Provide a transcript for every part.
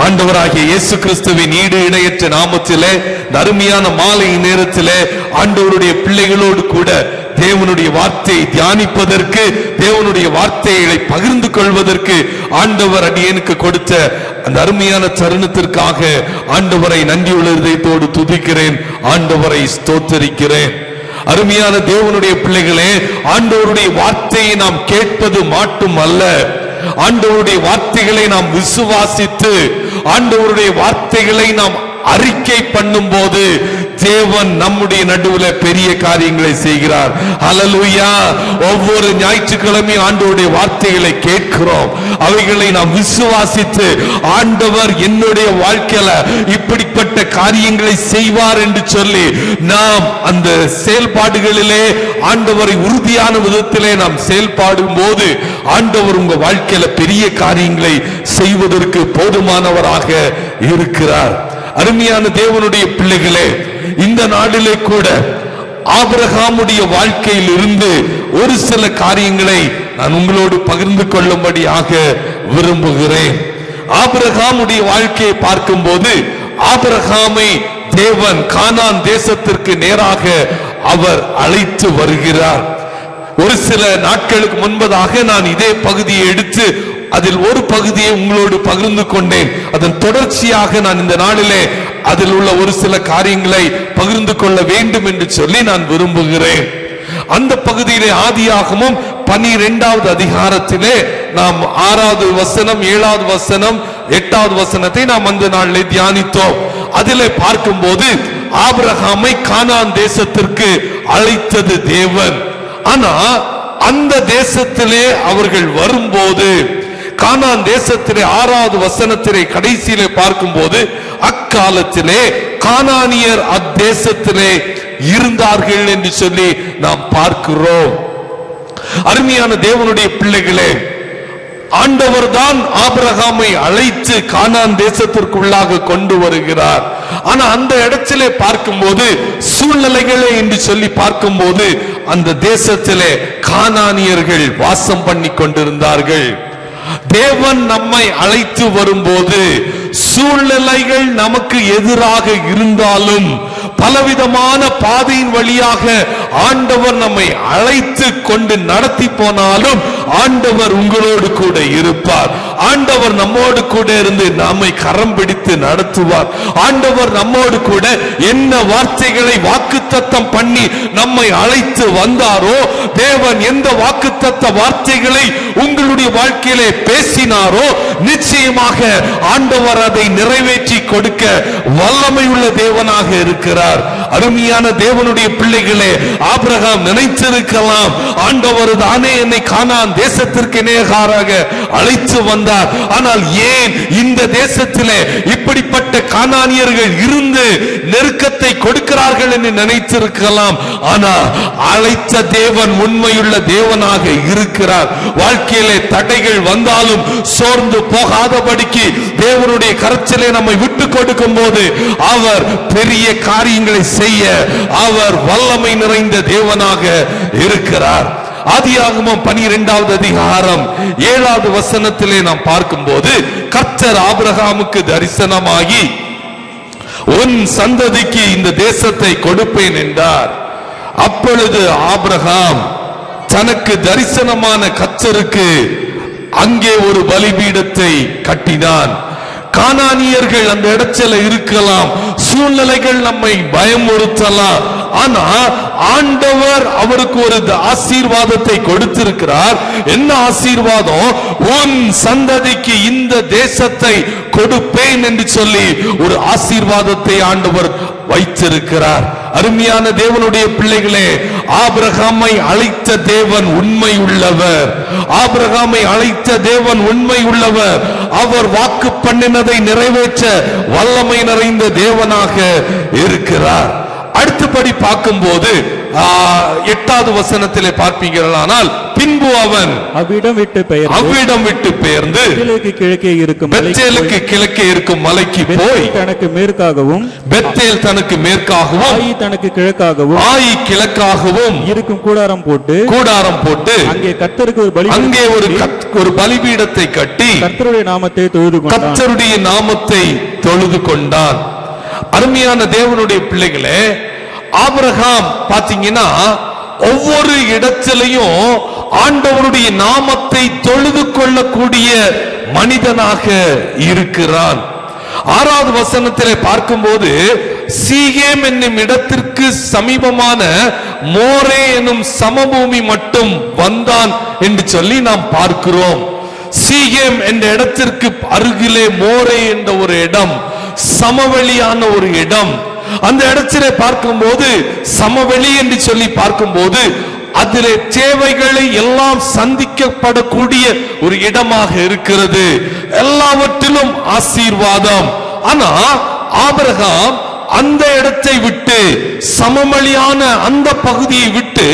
ஆண்டவராகிய இயேசு கிறிஸ்துவின் ஈடு இணையற்ற நாமத்திலே அருமையான மாலை நேரத்திலே ஆண்டவருடைய பிள்ளைகளோடு கூட தேவனுடைய வார்த்தையை தியானிப்பதற்கு, தேவனுடைய வார்த்தைகளை பகிர்ந்து கொள்வதற்கு ஆண்டவர் அடியேனுக்கு கொடுத்த அந்த அருமையான தருணத்திற்காக ஆண்டவரை நன்றியுள்ள இதயத்தோடு துதிக்கிறேன், ஆண்டவரை ஸ்தோத்தரிக்கிறேன். அருமையான தேவனுடைய பிள்ளைகளே, ஆண்டவருடைய வார்த்தையை நாம் கேட்பது மட்டும் அல்ல, ஆண்டவருடைய வார்த்தைகளை நாம் விசுவாசித்து ஆண்டவருடைய வார்த்தைகளை நாம் அறிக்கை பண்ணும் போது தேவன் நம்முடைய நடுவில் பெரிய காரியங்களை செய்கிறார். ஹல்லேலூயா. ஒவ்வொரு ஞாயிற்றுக்கிழமையும் ஆண்டவருடைய வார்த்தைகளை கேட்கிறோம், அவைகளை நாம் விசுவாசித்து ஆண்டவர் என்னுடைய வாழ்க்கையில இப்படிப்பட்ட காரியங்களை செய்வார் என்று சொல்லி நாம் அந்த செயல்பாடுகளிலே ஆண்டவரை உறுதியான விதத்திலே நாம் செயல்படும் போது ஆண்டவர் உங்க வாழ்க்கையில பெரிய காரியங்களை செய்வதற்கு போதுமானவராக இருக்கிறார். அருமையான தேவனுடைய பிள்ளைகளே, இந்த நாளிலே கூட ஆபிரகாமுடைய வாழ்க்கையில் இருந்து ஒரு சில காரியங்களை நான் உங்களோடு பகிர்ந்து கொள்ளும்படியாக விரும்புகிறேன். ஆபிரகாமுடைய வாழ்க்கையை பார்க்கும்போது ஆபிரகாமை தேவன் கானான் தேசத்திற்கு நேராக அவர் அழைத்து வருகிறார். ஒரு சில நாட்களுக்கு முன்பதாக நான் இதே பகுதியை எடுத்து அதில் ஒரு பகுதியை உங்களோடு பகிர்ந்து கொண்டேன். அதன் தொடர்ச்சியாக நான் இந்த நாளிலே அதில் உள்ள ஒரு சில காரியங்களை பகிர்ந்து கொள்ள வேண்டும் என்று சொல்லி நான் விரும்புகிறேன். அந்த பகுதியிலே ஆதியாகமம் 12வது அதிகாரத்திலே நாம் 6வது வசனம், 7வது வசனம், 8வது வசனத்தை நாம் அந்த நாளிலே தியானித்தோம். அதிலே பார்க்கும்போது ஆபிரகாமை கானான் தேசத்திற்கு அழைத்தது தேவன். ஆனா அந்த தேசத்திலே அவர்கள் வரும்போது கானான் தேசத்திலே 6வது வசனத்திலே கடைசியிலே பார்க்கும்போது அக்காலத்திலே கானானியர் அத்தேசத்திலே இருந்தார்கள் என்று சொல்லி நாம் பார்க்கிறோம். அருமையான தேவனுடைய பிள்ளைகளே, ஆண்டவர் தான் ஆபிரகாமை அழைத்து கானான் தேசத்திற்குள்ளாக கொண்டு வருகிறார். ஆனா அந்த இடத்திலே பார்க்கும்போது சூழ்நிலைகளை என்று சொல்லி பார்க்கும்போது அந்த தேசத்திலே கானானியர்கள் வாசம் பண்ணி கொண்டிருந்தார்கள். தேவன் நம்மை அழைத்து வரும்போது சூழ்நிலைகள் நமக்கு எதிராக இருந்தாலும் பலவிதமான பாதையின் வழியாக ஆண்டவர் நம்மை அழைத்து கொண்டு நடத்தி போனாலும் ஆண்டவர் உங்களோடு கூட இருப்பார். ஆண்டவர் நம்மோடு கூட இருந்து நம்மை கரம் பிடித்து நடத்துவார். ஆண்டவர் நம்மோடு கூட என்ன வார்த்தைகளை வாக்குத்தத்தம் பண்ணி நம்மை அழைத்து வந்தாரோ, தேவன் எந்த வாக்குத்தத்த வார்த்தைகளை உங்களுடைய வாழ்க்கையிலே பேசினாரோ நிச்சயமாக ஆண்டவர் அதை நிறைவேற்றி கொடுக்க வல்லமை உள்ள தேவனாக இருக்கிறார். அருமையான தேவனுடைய பிள்ளைகளே, ஆபிரகாம் நினைத்திருக்கலாம், ஆண்டவர் தானே என்னை கானான் தேசத்திற்கு நேராக அழைத்து வந்தார், ஆனால் ஏன் இந்த தேசத்திலே இப்படிப்பட்ட கானானியர்கள் இருந்து நெருக்கத்தை கொடுக்கிறார்கள் என்று நினைத்திருக்கலாம். ஆனா அழைத்த தேவன் உண்மையுள்ள தேவனாக இருக்கிறார். வாழ்க்கையிலே தடைகள் வந்தாலும் சோர்ந்து போகாதபடிக்கு தேவனுடைய கரத்திலே நம்மை விட்டு கொடுக்கும் போது அவர் பெரிய காரியங்களை செய்ய அவர் வல்லமை நிறைந்த தேவனாக இருக்கிறார். ஆதியாகமம் 12வது அதிகாரம் 7வது வசனத்திலே நாம் பார்க்கும்போது கர்த்தர் ஆபிரகாமுக்கு தரிசனமாகி உன் சந்ததிக்கு இந்த தேசத்தை கொடுப்பேன் என்றார். அப்பொழுது ஆபிரகாம் தனக்கு தரிசனமான கர்த்தருக்கு அங்கே ஒரு பலிபீடத்தை கட்டினான். கானானியர்கள் அந்த இடத்துல இருக்கலாம், சூழ்நிலைகள் நம்மை பயமுறுத்தலாம், ஆனா ஆண்டவர் அவருக்கு ஒரு ஆசீர்வாதத்தை கொடுத்திருக்கிறார். என்ன ஆசீர்வாதம்? உன் சந்ததிக்கு இந்த தேசத்தை கொடுப்பேன் என்று சொல்லி ஒரு ஆசீர்வாதத்தை ஆண்டவர் வைத்திருக்கிறார். அருமையான தேவனுடைய பிள்ளைகளே, ஆபிரகாமை அழைத்த தேவன் உண்மை உள்ளவர். ஆபிரகாமை அழைத்த தேவன் உண்மை உள்ளவர். அவர் வாக்கு பண்ணினதை நிறைவேற்ற வல்லமை நிறைந்த தேவனாக இருக்கிறார். அடுத்தபடி பார்க்கும்போது 8வது வசனத்திலே பார்ப்பீர்களானால் பின்பு அவன் அவ்விடம் விட்டு பெயர்ந்து பெத்தேலுக்கு கிழக்கே இருக்கும் மலைக்கு போய் தனக்கு மேற்காகவும் பெத்தேல் தனக்கு மேற்காகவும் ஆயி தனக்கு கிழக்காகவும் ஆயி கிழக்காகவும் இருக்கும் கூடாரம் போட்டு அங்கே கர்த்தருக்கு ஒரு பலிபீடத்தை கட்டி கர்த்தருடைய நாமத்தை தொழுது கொண்டான். அருமையான தேவனுடைய பிள்ளைகளே, ஆபிரகாம் பாத்தீங்கன்னா ஒவ்வொரு இடத்திலையும் ஆண்டவருடைய நாமத்தை தொழுது கொள்ளக்கூடிய மனிதனாக இருக்கிறான். 6வது வசனத்திலே பார்க்கும்போது சீகேம் என்னும் இடத்திற்கு சமீபமான மோரே என்னும் சமபூமி மட்டும் வந்தான் என்று சொல்லி நாம் பார்க்கிறோம். சீகேம் என்ற இடத்திற்கு அருகிலே மோரே என்ற ஒரு இடம், சமவெளியான ஒரு இடம். அந்த இடத்திலே பார்க்கும்போது சமவெளி என்று சொல்லி பார்க்கும்போது அதிலே தேவைகளை எல்லாம் சந்திக்கப்படக்கூடிய ஒரு இடமாக இருக்கிறது. எல்லாவற்றிலும் ஆசீர்வாதம். ஆனா ஆபிரகாம் அந்த இடத்தை விட்டு, சமவெளியான அந்த பகுதியை விட்டு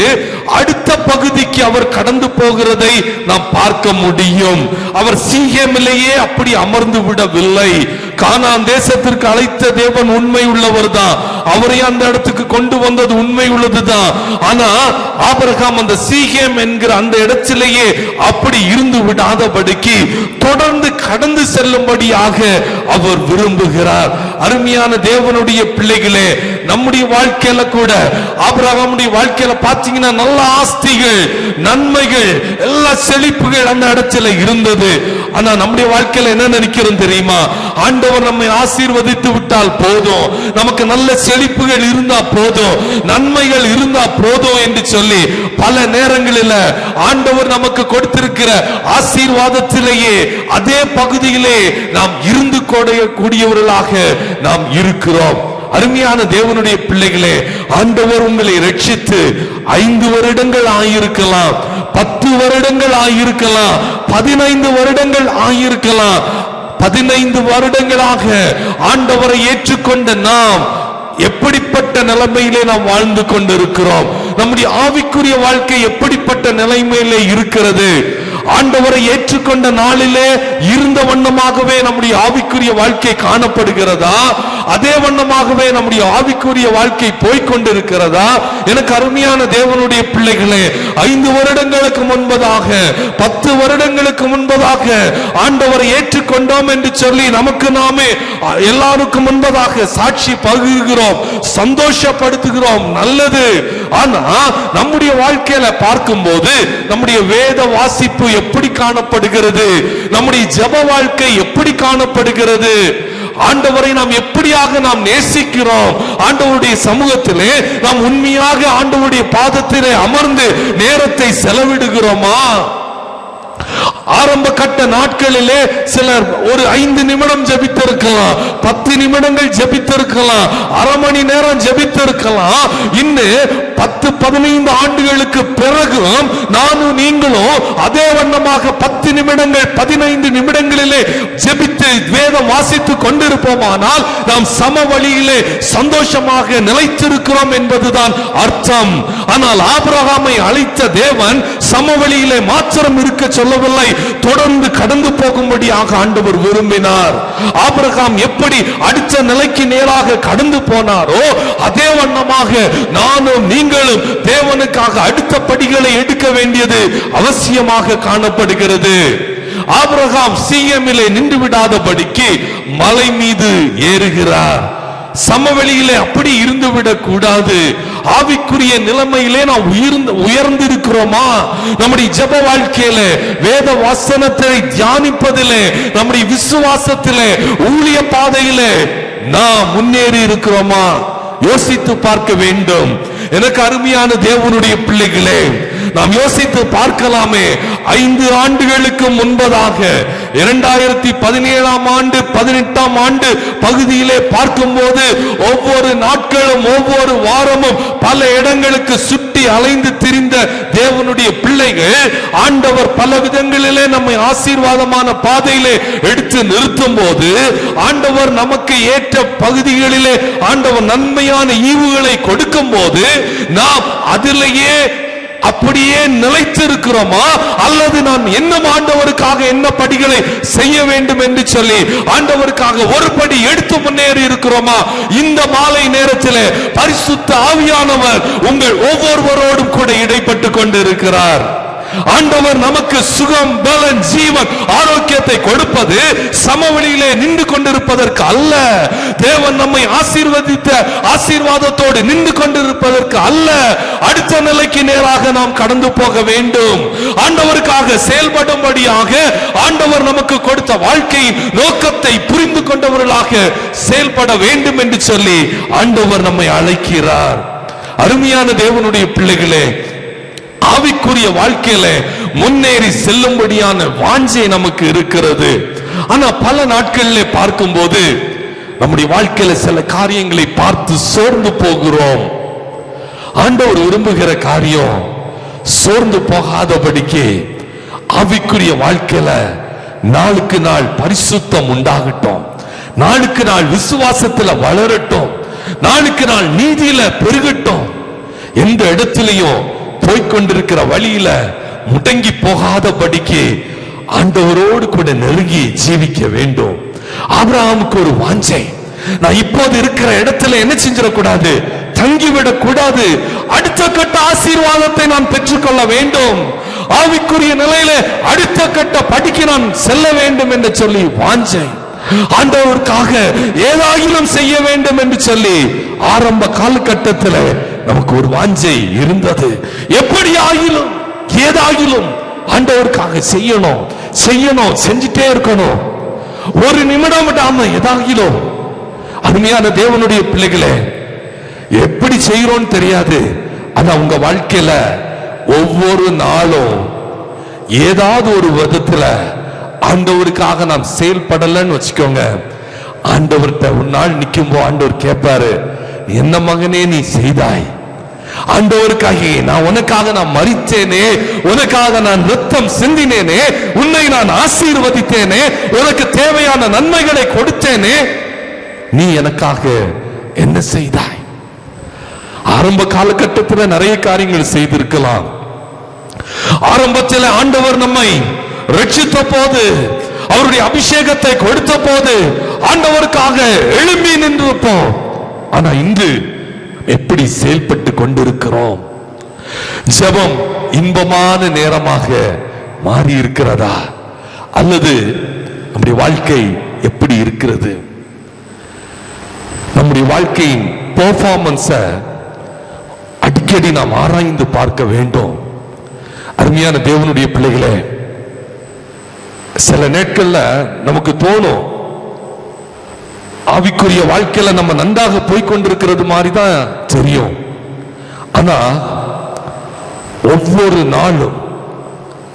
அடுத்த பகுதிக்கு அவர் கடந்து போகிறதை நாம் பார்க்க முடியும். அவர் சீகேமிலேயே அப்படி அமர்ந்து விடவில்லை. கானான் தேசத்திற்கு அழைத்த தேவன் உண்மை உள்ளவர் தான், அவரை அந்த இடத்துக்கு கொண்டு வந்தது உண்மை உள்ளதுதான். ஆனா ஆபிரகாம் அந்த சீகேம் என்கிற அந்த இடத்திலேயே அப்படி இருந்து விடாதபடிக்கு தொடர்ந்து கடந்து செல்லும்படியாக அவர் விரும்புகிறார். அருமையான தேவனுடைய பிள்ளைகளே, நம்முடைய வாழ்க்கையில கூட ஆபிரகாமுடைய வாழ்க்கையில பாத்தீங்கன்னா நல்ல ஆஸ்திகள், நன்மைகள், எல்லா செழிப்புகள் அந்த இடத்துல இருந்தது. ஆனா நம்முடைய வாழ்க்கையில என்ன நினைக்கிறோம் தெரியுமா? ஆண்டவர் நம்மை ஆசீர்வதித்து விட்டால் போதும், நமக்கு நல்ல செழிப்புகள் இருந்தா போதும், நன்மைகள் இருந்தா போதும் என்று சொல்லி பல நேரங்களில் ஆண்டவர் நமக்கு கொடுத்திருக்கிற ஆசீர்வாதத்திலேயே அதே பகுதியிலே நாம் இருந்து கூடியவர்களாக நாம் இருக்கிறோம். அருமையான தேவனுடைய பிள்ளைகளே, ஆண்டவர் உங்களை ரட்சித்து 5 வருடங்கள் ஆயிருக்கலாம், 10 வருடங்கள் ஆயிருக்கலாம், 15 வருடங்கள் ஆயிருக்கலாம். 15 வருடங்களாக ஆண்டவரை ஏற்றுக்கொண்ட நாம் எப்படிப்பட்ட நிலைமையிலே நாம் வாழ்ந்து கொண்டிருக்கிறோம்? நம்முடைய ஆவிக்குரிய வாழ்க்கை எப்படிப்பட்ட நிலைமையிலே இருக்கிறது? ஆண்டவரை ஏற்றுக்கொண்ட நாளிலே இருந்த வண்ணமாகவே நம்முடைய ஆவிக்குரிய வாழ்க்கை காணப்படுகிறதா? அதே வண்ணமாகவே நம்முடைய ஆவிக்குரிய வாழ்க்கை போய்கொண்டிருக்கிறதா? எனக்கு அருமையான தேவனுடைய பிள்ளைகளே, 5 வருடங்களுக்கு முன்பதாக, 10 வருடங்களுக்கு முன்பதாக ஆண்டவரை ஏற்றுக்கொண்டோம் என்று சொல்லி நமக்கு நாமே எல்லாருக்கும் முன்பதாக சாட்சி பகிர்கிறோம், சந்தோஷப்படுத்துகிறோம், நல்லது. ஆனா நம்முடைய வாழ்க்கையில பார்க்கும்போது நம்முடைய வேத வாசிப்பு எப்படி காணப்படுகிறது? நம்முடைய ஜெப வாழ்க்கை எப்படி காணப்படுகிறது? ஆண்டவரை நாம் எப்படியாக நாம் நேசிக்கிறோம்? ஆண்டவருடைய சமூகத்திலே நாம் உண்மையாக ஆண்டவருடைய பாதத்திலே அமர்ந்து நேரத்தை செலவிடுகிறோமா? ஆரம்ப கட்ட நாட்களிலே சிலர் ஒரு 5 நிமிடம் ஜெபித்திருக்கலாம், 10 நிமிடங்கள் ஜெபித்திருக்கலாம், அரை மணி நேரம் ஜெபித்திருக்கலாம். இன்னும் 10-15 ஆண்டுகளுக்கு பிறகும் நானும் நீங்களும் அதே வண்ணமாக 10 நிமிடங்கள் 15 நிமிடங்களிலே ஜெபித்து வேதம் வாசித்துக் கொண்டிருப்போமானால் நாம் சம வழியிலே சந்தோஷமாக நிலைத்திருக்கிறோம் என்பதுதான் அர்த்தம். ஆனால் ஆபிரகாமை அழைத்த தேவன் சமவெளியிலே மாத்திரம் இருக்க சொல்லவில்லை, தொடர்ந்து கடந்து போகும்படியாக ஆண்டவர் விரும்பினார். ஆபிரகாம் எப்படி அடுத்த நிலைக்கு நேராக கடந்து போனாரோ அதே வண்ணமாக நானும் நீங்களும் தேவனுக்காக அடுத்த படிகளை எடுக்க வேண்டியது அவசியமாக காணப்படுகிறது. ஆபிரகாம் சீகேமிலே நின்று விடாதபடிக்கு மலை மீது ஏறுகிறார். சமவெளியிலே அப்படி இருந்து விடக் கூடாது. ஆவிக்குரிய நிலைமையிலே நாம் உயர்ந்திருக்கிறோமா? நம்முடைய ஜெப வாழ்க்கையிலே, வேத வசனத்தை தியானிப்பதிலே, நம்முடைய விசுவாசத்திலே, ஊழிய பாதையிலே நாம் முன்னேறி இருக்கிறோமா? யோசித்து பார்க்க வேண்டும். எனக்கு அருமையான தேவனுடைய பிள்ளைகளே, நாம் யோசித்து பார்க்கலாமே. 5 ஆண்டுகளுக்கு முன்பதாக 2017ஆம் ஆண்டு 18ஆம் ஆண்டு பகுதியிலே பார்க்கும்போது ஒவ்வொரு நாட்களும் ஒவ்வொரு வாரமும் பல இடங்களுக்கு சுற்றி அலைந்து திரிந்த தேவனுடைய பிள்ளைகள் ஆண்டவர் பல விதங்களிலே நம்மை ஆசீர்வாதமான பாதையிலே எடுத்து நிறுத்தும் போது, ஆண்டவர் நமக்கு ஏற்ற பகுதிகளிலே ஆண்டவர் நன்மையான ஈவுகளை கொடுக்கும் போது நாம் அதிலேயே அப்படியே நிலைத்திருக்கிறோமா, அல்லது நாம் இன்னும் ஆண்டவருக்காக என்ன படிகளை செய்ய வேண்டும் என்று சொல்லி ஆண்டவருக்காக ஒரு படி எடுத்து முன்னேறி இருக்கிறோமா? இந்த மாலை நேரத்தில் பரிசுத்த ஆவியானவர் உங்கள் ஒவ்வொருவரோடும் கூட இடைப்பட்டு கொண்டிருக்கிறார். ஆண்டவர் நமக்கு சுகம், பலன், ஜீவன், ஆரோக்கியத்தை கொடுப்பது சமவெளியிலே நின்று கொண்டிருப்பதற்கு அல்ல. தேவன் நம்மை ஆசீர்வதித்த ஆசீர்வாதத்தோடு நின்று கொண்டிருப்பதற்கு அல்ல. அடுத்த நிலைக்கு நேராக நாம் கடந்து போக வேண்டும். ஆண்டவருக்காக செயல்படும்படியாக ஆண்டவர் நமக்கு கொடுத்த வாழ்க்கையின் நோக்கத்தை புரிந்து கொண்டவர்களாக செயல்பட வேண்டும் என்று சொல்லி ஆண்டவர் நம்மை அழைக்கிறார். அருமையான தேவனுடைய பிள்ளைகளே, ஆவிக்குரிய வாழ்க்கையில முன்னேறி செல்லும்படியான வாஞ்சை நமக்கு இருக்கிறது. ஆனா பல நாட்களிலே பார்க்கும்போது நம்முடைய வாழ்க்கையில சில காரியங்களை பார்த்து சோர்ந்து போகிறோம். ஆண்டவர் விரும்புகிற காரியம் சோர்ந்து போகாதபடிக்கு ஆவிக்குரிய வாழ்க்கையில நாளுக்கு நாள் பரிசுத்தம் உண்டாகட்டும், நாளுக்கு நாள் விசுவாசத்துல வளரட்டும், நாளுக்கு நாள் நீதியில பெருகட்டும். எந்த இடத்திலையும் போய்கொண்டிருக்கிற வழியில முடங்கி போகாதபடிக்கு ஆண்டவரோடு கூட நெருங்கி ஜீவிக்க வேண்டும். ஆபிரகாமுக்கு ஒரு வாஞ்சை, நான் இப்போது இருக்கிற இடத்துல என்ன செஞ்சிடக்கூடாது, தங்கிவிடக் கூடாது, அடுத்த கட்ட ஆசீர்வாதத்தை நான் பெற்றுக்கொள்ள வேண்டும், ஆவிக்குரிய நிலையில அடுத்த கட்ட படிக்க நான் செல்ல வேண்டும் என்று சொல்லி வாஞ்சை. ஆண்டவருக்காக ஏதாயிலும் செய்ய வேண்டும் என்று சொல்லி ஆரம்ப காலகட்டத்தில் நமக்கு ஒரு வாஞ்சை இருந்தது. எப்படி ஆகிலும் ஏதாகிலும் ஆண்டவருக்காக செய்யணும், செய்யணும், செஞ்சுட்டே இருக்கணும், ஒரு நிமிடம் விடாம ஏதாகிலும். அருமையான தேவனுடைய பிள்ளைகளே, எப்படி செய்யறோம்னு தெரியாது, ஆனா உங்க வாழ்க்கையில ஒவ்வொரு நாளும் ஏதாவது ஒரு விதத்துல ஆண்டவருக்காக நாம் செயல்படலன்னு வச்சுக்கோங்க, ஆண்டவர்கிட்ட ஒரு நாள் நிக்கும்போ ஆண்டவர் கேட்பாரு, என்ன மகனே நீ செய்தாய்? ஆண்டவருக்காக உனக்காக நான் மரித்தேனே, உனக்காக நான் ரத்தம் சிந்தினேனே, உன்னை நான் ஆசீர்வதித்தேனே, உனக்கு தேவையான நன்மைகளை கொடுத்தேனே, நீ எனக்காக என்ன செய்தாய்? ஆரம்ப காலகட்டத்தில் நிறைய காரியங்கள் செய்திருக்கலாம். ஆரம்பத்தில் ஆண்டவர் நம்மை ரட்சித்த போது, அவருடைய அபிஷேகத்தை கொடுத்த போது ஆண்டவருக்காக எழும்பி நின்றிருப்போம். ஆனா இன்று எப்படி செயல்பட்டு கொண்டிருக்கிறோம்? ஜெபம் இன்பமான நேரமாக மாறி இருக்கிறதா, அல்லது நம்முடைய வாழ்க்கை எப்படி இருக்கிறது? நம்முடைய வாழ்க்கையின் பெர்ஃபார்மன்ஸ அடிக்கடி நாம் ஆராய்ந்து பார்க்க வேண்டும். அருமையான தேவனுடைய பிள்ளைகளே, சில நாட்கள்ல நமக்கு தோணும், ஆவிக்குரிய வாழ்க்கையில நம்ம நன்றாக போய்கொண்டிருக்கிறது மாதிரி தான் தெரியும். ஆனா ஒவ்வொரு நாளும்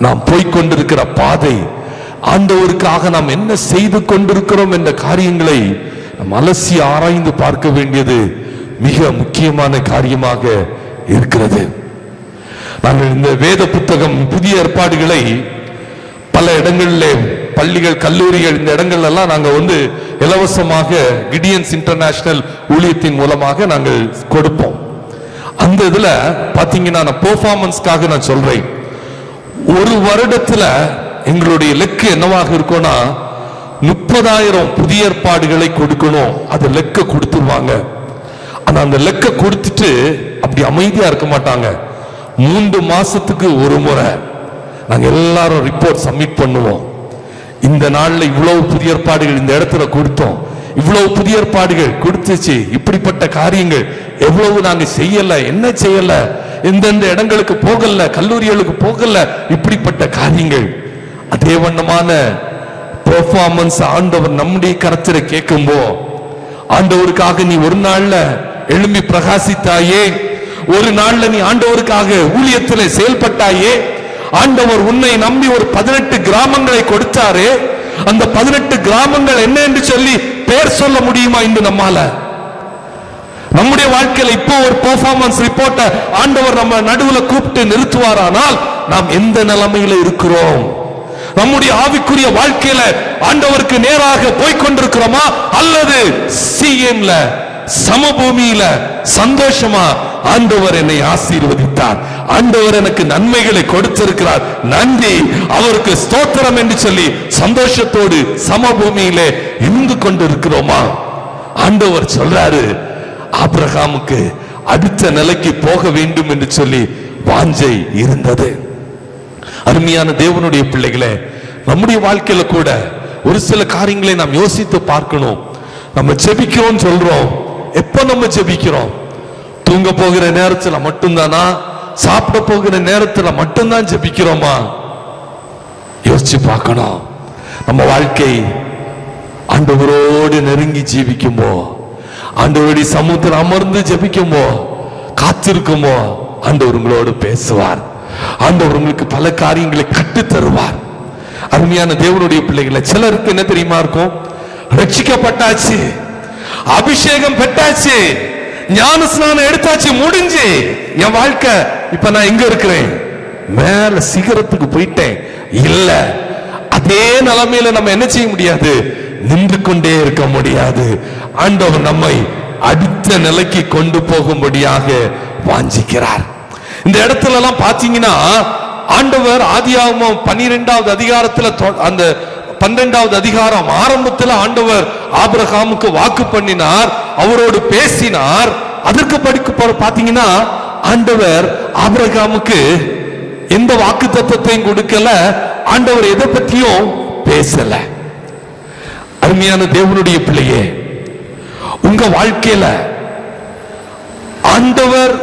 நாம் போய்கொண்டிருக்கிற பாதை, ஆண்டவருக்காக நாம் என்ன செய்து கொண்டிருக்கிறோம் என்ற காரியங்களை நாம் அலசி ஆராய்ந்து பார்க்க வேண்டியது மிக முக்கியமான காரியமாக இருக்கிறது. நாங்கள் இந்த வேத புத்தகம் புதிய ஏற்பாடுகளை பல இடங்களிலே, பள்ளிகள், கல்லூரிகள், இந்த இடங்கள் எல்லாம் நாங்க இலவசமாக கிடியன்ஸ் இன்டர்நேஷனல் ஊழியத்தின் மூலமாக நாங்கள் கொடுப்போம். அந்த இதுல பாத்தீங்கன்னா, நான் பெர்ஃபார்மன்ஸ்க்காக நான் சொல்றேன், ஒரு வருடத்துல எங்களுடைய லெக்கு என்னவாக இருக்கும்னா 30,000 புதிய ஏற்பாடுகளை கொடுக்கணும். அது லெக்க கொடுத்துருவாங்க. ஆனா அந்த லெக்க கொடுத்துட்டு அப்படி அமைதியா இருக்க மாட்டாங்க. 3 மாசத்துக்கு ஒரு முறை நாங்க எல்லாரும் ரிப்போர்ட் சப்மிட் பண்ணுவோம். இந்த நாள்ல இவ்வளவு புதிய ஏற்பாடுகள் இந்த இடத்துல கொடுத்தோம், இவ்வளவு புதிய ஏற்பாடுகள் கொடுத்துச்சு, இப்படிப்பட்ட காரியங்கள் எவ்வளவு நாங்க செய்யல, என்ன செய்யல, எந்தெந்த இடங்களுக்கு போகல, கல்லூரிகளுக்கு போகல, இப்படிப்பட்ட காரியங்கள். அதே வண்ணமான பெர்ஃபார்மன்ஸ் ஆண்டவர் நம்முடைய கருத்துல கேட்கும்போ, ஆண்டவருக்காக நீ ஒரு நாள்ல எழும்பி பிரகாசித்தாயே, ஒரு நாள்ல நீ ஆண்டவருக்காக ஊழியத்திலே செயல்பட்டாயே, ஆண்டவர் உன்னை நம்பி ஒரு 18 கிராமங்களை கொடுத்தாரு, அந்த 18 கிராமங்கள் என்ன என்று சொல்லி பேர் சொல்ல முடியுமா? இன்று நம்மால நம்முடைய வாழ்க்கையில இப்போ ஒரு பெர்ஃபார்மன்ஸ் ரிப்போர்ட்டை ஆண்டவர் நம்ம நடுவுல கூப்பிட்டு நிறுத்துவாரானால் நாம் எந்த நிலைமையில இருக்கிறோம்? நம்முடைய ஆவிக்குரிய வாழ்க்கையில ஆண்டவருக்கு நேராக போய்கொண்டிருக்கிறோமா, அல்லது சிஎம்ல சமபூமியில சந்தோஷமா ஆண்டவர் என்னை ஆசீர்வதித்தார், ஆண்டவர் எனக்கு நன்மைகளை கொடுத்திருக்கிறார், நன்றி, அவருக்கு ஸ்தோத்திரம் என்று சொல்லி சந்தோஷத்தோடு சமபூமியிலே இருந்து கொண்டிருக்கிறோமா? ஆண்டவர் சொல்றாரு, ஆபிரகாமுக்கு அடுத்த நிலைக்கு போக வேண்டும் என்று சொல்லி வாஞ்சை இருந்தது. அருமையான தேவனுடைய பிள்ளைகளே, நம்முடைய வாழ்க்கையில கூட ஒரு சில காரியங்களை நாம் யோசித்து பார்க்கணும். நம்ம ஜெபிக்கிறோம் சொல்றோம், எப்ப நம்ம ஜெபிக்கிறோம்? தூங்க போகிற நேரத்துல மட்டும்தானா? சாப்பிட போகிற நேரத்துல மட்டும்தான் ஜெபிக்கிறோமா? யோசிச்சு பார்க்கணும். நம்ம வாழ்க்கை ஆண்டவரோடு நெருங்கி ஜீவிக்கும்போ, ஆண்டவருடைய சமூகத்தில் அமர்ந்து ஜெபிக்கும்போ, காத்திருக்கும்போ, ஆண்டவர் உங்களோடு பேசுவார். ஆண்டவர் உங்களுக்கு பல காரியங்களை கற்று தருவார். அருமையான தேவனுடைய பிள்ளைகளை, சிலருக்கு என்ன தெரியுமா இருக்கும்? ரட்சிக்கப்பட்டாச்சு, அபிஷேகம் பெற்றாச்சு, ஞான ஸ்நானம் எடுத்தாச்சு, முடிஞ்சு என் வாழ்க்கை, இப்ப நான் எங்க இருக்கிறேன்? மேல சிகரத்துக்கு போயிட்டேன். இல்ல, அதே நிலைமையில நம்ம என்ன செய்ய முடியாது? நின்று கொண்டே இருக்க முடியாது. ஆண்டவர் நம்மை அடுத்த நிலைக்கு கொண்டு போகும்படியாக வாஞ்சிக்கிறார். இந்த இடத்துல எல்லாம் பாத்தீங்கன்னா, ஆண்டவர் ஆதியாகமம் 12வது அதிகாரத்துல, அந்த 12வது அதிகாரம் ஆரம்பத்தில் ஆண்டவர் ஆபிரகாமுக்கு வாக்கு பண்ணினார், அவரோடு பேசினார். அதற்கு படிக்க பாத்தீங்கன்னா, ஆண்டவர் ஆபிரகாமுக்கு எந்த வாக்கு தத்துவத்தையும் கொடுக்கல, ஆண்டவர் எதை பத்தியும் பேசல. அருமையான தேவனுடைய பிள்ளையே, உங்க வாழ்க்கையில ஆண்டவர்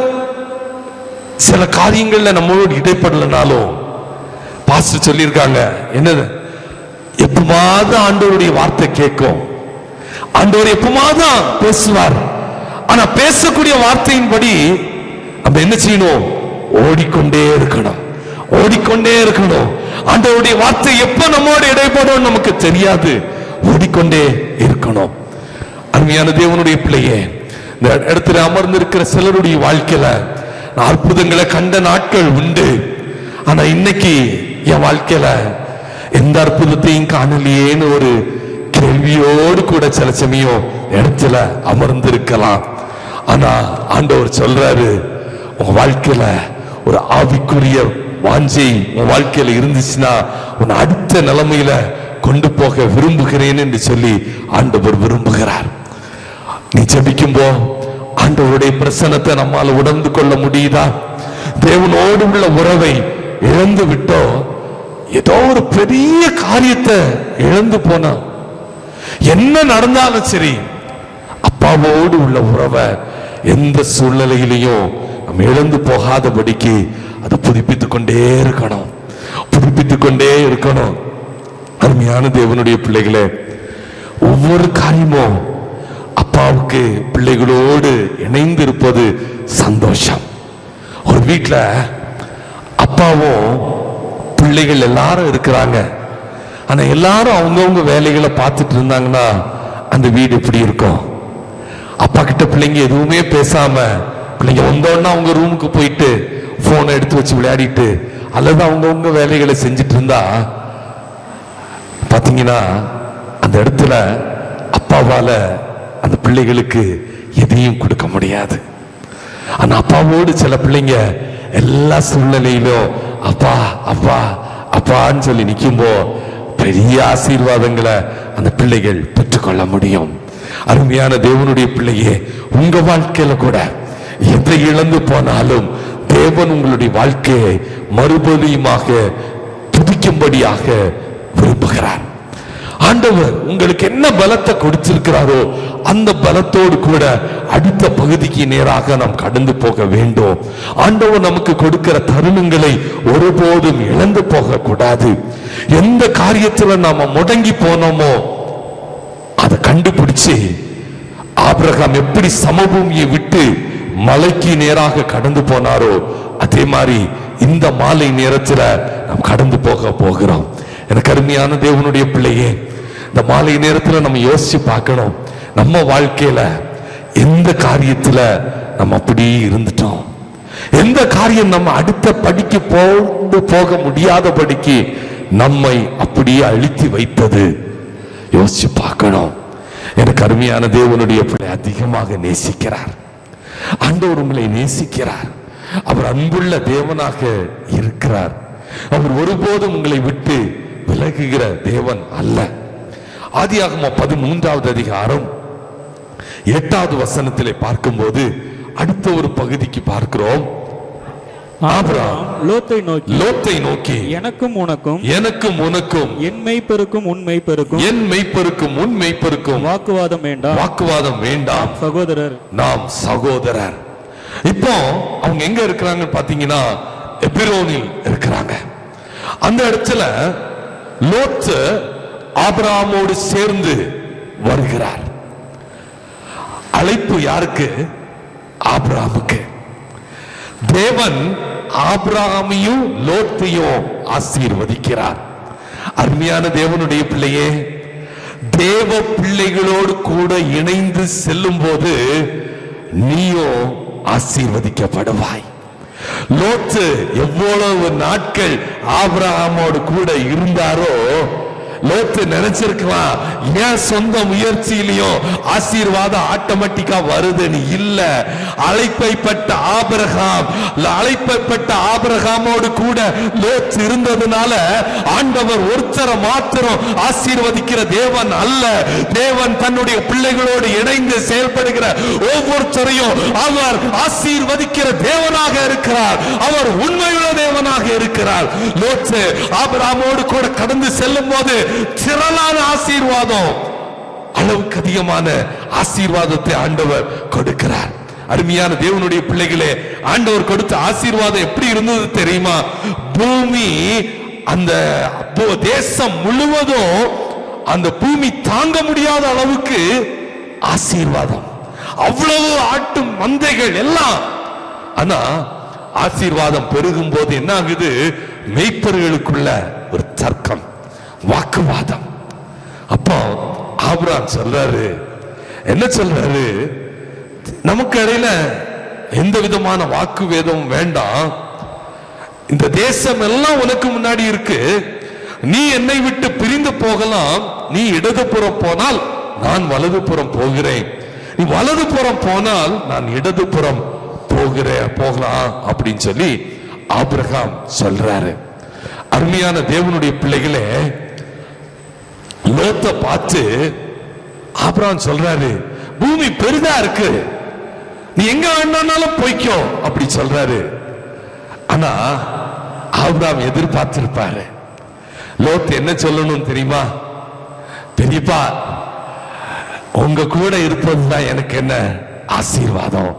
சில காரியங்கள்ல நம்மளோடு இடைப்படலனாலும், பாஸ்டர் சொல்லியிருக்காங்க, என்னது, எப்பமாவது ஆண்டவருடைய வார்த்தை கேட்கும், ஆண்டவர் எப்பமாவது பேசுவார். ஆனா பேசக்கூடிய வார்த்தையின்படி நம்ம என்ன செய்யணும்? ஓடிக்கொண்டே இருக்கணும், ஓடிக்கொண்டே இருக்கணும். ஆண்டவருடைய வார்த்தை எப்ப நம்மோடு இடைப்படும் நமக்கு தெரியாது, ஓடிக்கொண்டே இருக்கணும். அருமையான தேவனுடைய பிள்ளையே, இந்த இடத்துல அமர்ந்திருக்கிற சிலருடைய வாழ்க்கையில நான் அற்புதங்களை கண்ட நாட்கள் உண்டு. ஆனா இன்னைக்கு என் வாழ்க்கையில எந்த அற்புதத்தையும் காணலையேன்னு ஒரு கேள்வியோடு கூட சில சமயம் இடத்துல அமர்ந்திருக்கலாம். ஆனா ஆண்டவர் சொல்றாரு, உங்க வாழ்க்கையில ஒரு ஆவிக்குரிய வாஞ்சை உன் வாழ்க்கையில இருந்துச்சுன்னா உன்னை அடுத்த நிலைமையில கொண்டு போக விரும்புகிறேன் என்று சொல்லி ஆண்டவர் விரும்புகிறார். நீ ஜெபிக்கும்போ ஆண்டவருடைய பிரசன்னத்தை நம்மால உணர்ந்து கொள்ள முடியுதா? தேவனோடு உள்ள உறவை இழந்து விட்டோ, ஏதோ ஒரு பெரிய காரியத்தை இழந்து போனா, என்ன நடந்தாலும் சரி, அப்பாவோடு உள்ள உறவை எந்த சூழ்நிலையிலையும் நம்ம இழந்து போகாதபடிக்கு அதை புதுப்பித்துக் கொண்டே இருக்கணும், புதுப்பித்துக் கொண்டே இருக்கணும். அருமையான தேவனுடைய பிள்ளைகளே, ஒவ்வொரு காரியமும் அப்பாவுக்கு பிள்ளைகளோடு இணைந்து இருப்பது சந்தோஷம். ஒரு வீட்டுல அப்பாவும் பிள்ளைகள் எல்லாரும் இருக்கிறாங்க. ஆனா எல்லாரும் அவங்கவுங்க வேலைகளை பார்த்துட்டு இருந்தாங்கன்னா அந்த வீடு எப்படி இருக்கும்? அப்பா கிட்ட பிள்ளைங்க எதுவுமே பேசாம, பிள்ளைங்க வந்தோன்னா அவங்க ரூமுக்கு போயிட்டு போனை எடுத்து வச்சு விளையாடிட்டு அல்லது அவங்கவுங்க வேலைகளை செஞ்சுட்டு இருந்தா பாத்தீங்கன்னா அந்த இடத்துல அப்பாவால அந்த பிள்ளைகளுக்கு எதையும் கொடுக்க முடியாது. ஆனா அப்பாவோடு சில பிள்ளைங்க எல்லா சூழ்நிலையிலும் அப்பா அப்பா அப்பான்னு சொல்லி நிக்கும்போ பெரிய ஆசீர்வாதங்களை அந்த பிள்ளைகள் பெற்றுக்கொள்ள முடியும். அருமையான தேவனுடைய பிள்ளையே, உங்க வாழ்க்கையில கூட எதை இழந்து போனாலும் தேவன் உங்களுடைய வாழ்க்கையை மறுபடியுமாக துதிக்கும்படியாக விரும்புகிறார். ஆண்டவர் உங்களுக்கு என்ன பலத்தை கொடுத்திருக்கிறாரோ அந்த பலத்தோடு கூட அடுத்த பகுதிக்கு நேராக நாம் கடந்து போக வேண்டும். ஆண்டவர் நமக்கு கொடுக்கிற தருணங்களை ஒருபோதும் இழந்து போக கூடாது. எந்த காரியத்துல நாம முடங்கி போனோமோ அதை கண்டுபிடிச்சு, ஆபிரகாம் எப்படி சமபூமியை விட்டு மலைக்கு நேராக கடந்து போனாரோ அதே மாதிரி இந்த மாலை நேரத்துல நாம் கடந்து போக போகிறோம். எனக்கு அருமையான தேவனுடைய பிள்ளையே, இந்த மாலை நேரத்துல நம்ம யோசிச்சு பார்க்கணும், நம்ம வாழ்க்கையில எந்த காரியத்துல நம்ம அப்படியே இருந்துட்டோம், எந்த காரியம் நம்ம அடுத்த படிக்கு போக முடியாதபடிக்கு நம்மை அப்படியே அழுத்தி வைத்தது யோசிச்சு பார்க்கணும். எனக்கு அருமையான தேவனுடைய பிள்ளை அதிகமாக நேசிக்கிறார். ஆண்டவர் உங்களை நேசிக்கிறார். அவர் அன்புள்ள தேவனாக இருக்கிறார். அவர் ஒருபோதும் உங்களை விட்டு விலகுகிற தேவன் அல்ல. ஆதியாகமம் 13வது அதிகாரம் 8வது வசனத்திலே பார்க்கும்போது அடுத்த ஒரு பகுதிக்கு பார்க்கிறோம். ஆபிரகாம் லோத்தை நோக்கி எனக்கும் உனக்கும் என் மெய்ப்பெருக்கும் உன் மெய்ப்பெருக்கும் வாக்குவாதம் வேண்டாம் நாம் சகோதரர். இப்போ அவங்க எங்க இருக்கிறாங்க பாத்தீங்கன்னா எபிரோனில் இருக்கிறாங்க. அந்த இடத்துல லோத் ஆபிரகாமோடு சேர்ந்து வருகிறார். அழைப்பு யாருக்கு? ஆபிரகாமுக்கு. தேவன் ஆபிரகாமையும் லோத்தையும் ஆசீர்வதிக்கிறார். அருமையான தேவனுடைய பிள்ளையே, தேவ பிள்ளைகளோடு கூட இணைந்து செல்லும் போது நீயோ ஆசீர்வதிக்கப்படுவாய். லோத்து எவ்வளவு நாட்கள் ஆபிரகாமோடு கூட இருந்தாரோ, லோத்து நினைச்சிருக்கலாம் ஏன் சொந்த முயற்சியிலையும் ஆசீர்வாதம் ஆட்டோமேட்டிக்கா வருதுன்னு இல்ல. அழைப்பைப்பட்ட ஆபிரகாமோடு கூட லோத்து இருந்ததுனால ஆண்டவர் ஒருத்தரை மாத்திரம் ஆசீர்வதிக்கிற தேவன் அல்ல. தேவன் தன்னுடைய பிள்ளைகளோடு இணைந்து செயல்படுகிற ஒவ்வொருத்தரையும் அவர் ஆசீர்வதிக்கிற தேவனாக இருக்கிறார். அவர் உண்மையுள்ள தேவனாக இருக்கிறார். லோத்து ஆபிரகாமோடு கூட கடந்து செல்லும் போது திரளான ஆசீர்வாதம், அளவுக்கு அதிகமான ஆசீர்வாதத்தை ஆண்டவர் கொடுக்கிறார். அருமையான தேவனுடைய பிள்ளைகளே, ஆண்டவர் கொடுத்த ஆசீர்வாதம் எப்படி இருந்தது தெரியுமா? பூமி, அந்த தேசம் முழுவதும் அந்த பூமி தாங்க முடியாத அளவுக்கு ஆசீர்வாதம், அவ்வளவு ஆட்டு மந்தைகள் எல்லாம். ஆனா ஆசீர்வாதம் பெருகும் போது என்ன ஆகுது? மெய்ப்பர்களுக்குள்ள ஒரு தர்க்கம், வாக்குவாதம். அப்போ ஆபிரகாம் சொல்றாரு, என்ன சொல்றாரு? நமக்கு இடையில எந்த விதமான வாக்கு வேதமும் வேண்டாம். இந்த தேசம் எல்லாம் உனக்கு முன்னாடி இருக்கு. நீ என்னை விட்டு பிரிந்து போகலாம். நீ இடதுபுறம் போனால் நான் வலதுபுறம் போகிறேன். நீ வலதுபுறம் போனால் நான் இடதுபுறம் போகலாம் அப்படின்னு சொல்லி ஆபிரகாம் சொல்றாரு. அருமையான தேவனுடைய பிள்ளைகளே, லோத்தை பார்த்து ஆபிரகாம் சொல்றாரு, பூமி பெரிதா இருக்கு, நீ எங்க வேணாலும் போய்க்கோ அப்படி சொல்றாரு. ஆனா ஆபிரகாம் எதிர்பார்த்திருப்பாரு, லோத் என்ன சொல்லணும் தெரியுமா? பெரியப்பா, உங்க கூட இருப்பதுதான் எனக்கு என்ன ஆசீர்வாதம்.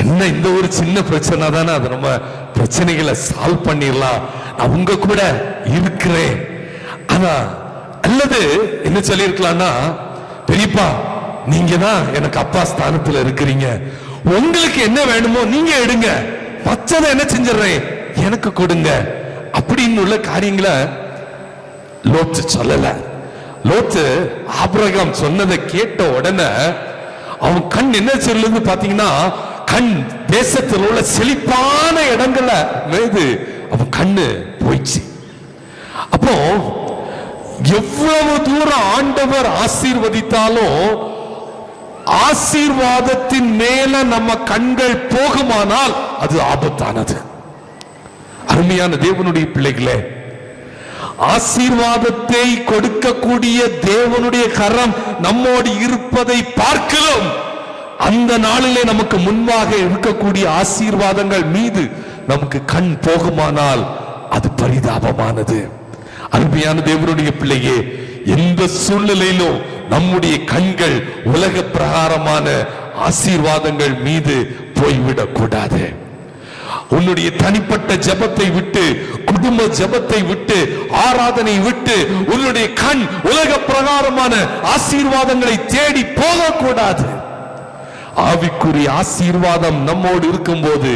என்ன இந்த ஒரு சின்ன பிரச்சனை தானே, அது நம்ம பிரச்சனைகளை சால்வ் பண்ணிடலாம், நான் உங்க கூட இருக்கிறேன். ஆனா அல்லது என்ன சொல்லிருக்கலாம்னா, பெரியப்பா நீங்க தான் எனக்கு அப்பா ஸ்தானத்துல இருக்கிறீங்க, உங்களுக்கு என்ன வேணுமோ நீங்க எடுங்க, மற்றதை என்ன செஞ்சிடறேன் எனக்கு கொடுங்க அப்படின்னு உள்ள காரியங்களை லோத்து சொல்லல. லோத்து ஆபிரகாம் சொன்னதை கேட்ட உடனே அவன் கண் என்ன சொல்லுது பாத்தீங்கன்னா, கண் தேசத்தில் உள்ள செழிப்பான இடங்களை மீது அவன் கண்ணு போயிடுச்சு. அப்போ எவ்வளவு தூரம் ஆண்டவர் ஆசீர்வதித்தாலும் ஆசீர்வாதத்தின் மேல நம்ம கண்கள் போகுமானால் அது ஆபத்தானது. அருமையான தேவனுடைய பிள்ளைகளே, ஆசீர்வாதத்தை கொடுக்கக்கூடிய தேவனுடைய கரம் நம்மோடு இருப்பதை பார்க்கிறோம். அந்த நாளிலே நமக்கு முன்பாக இருக்கக்கூடிய ஆசீர்வாதங்கள் மீது நமக்கு கண் போகுமானால் அது பரிதாபமானது. அருமையான தேவனுடைய பிள்ளையே, எந்த சூழ்நிலையிலும் நம்முடைய கண்கள் உலக பிரகாரமான ஆசீர்வாதங்கள் மீது போய்விடக் கூடாது. உன்னுடைய தனிப்பட்ட ஜெபத்தை விட்டு, குடும்ப ஜெபத்தை விட்டு, ஆராதனை விட்டு உன்னுடைய கண் உலக பிரகாரமான ஆசீர்வாதங்களை தேடி போகக்கூடாது. ஆவிக்குரிய ஆசீர்வாதம் நம்மோடு இருக்கும்போது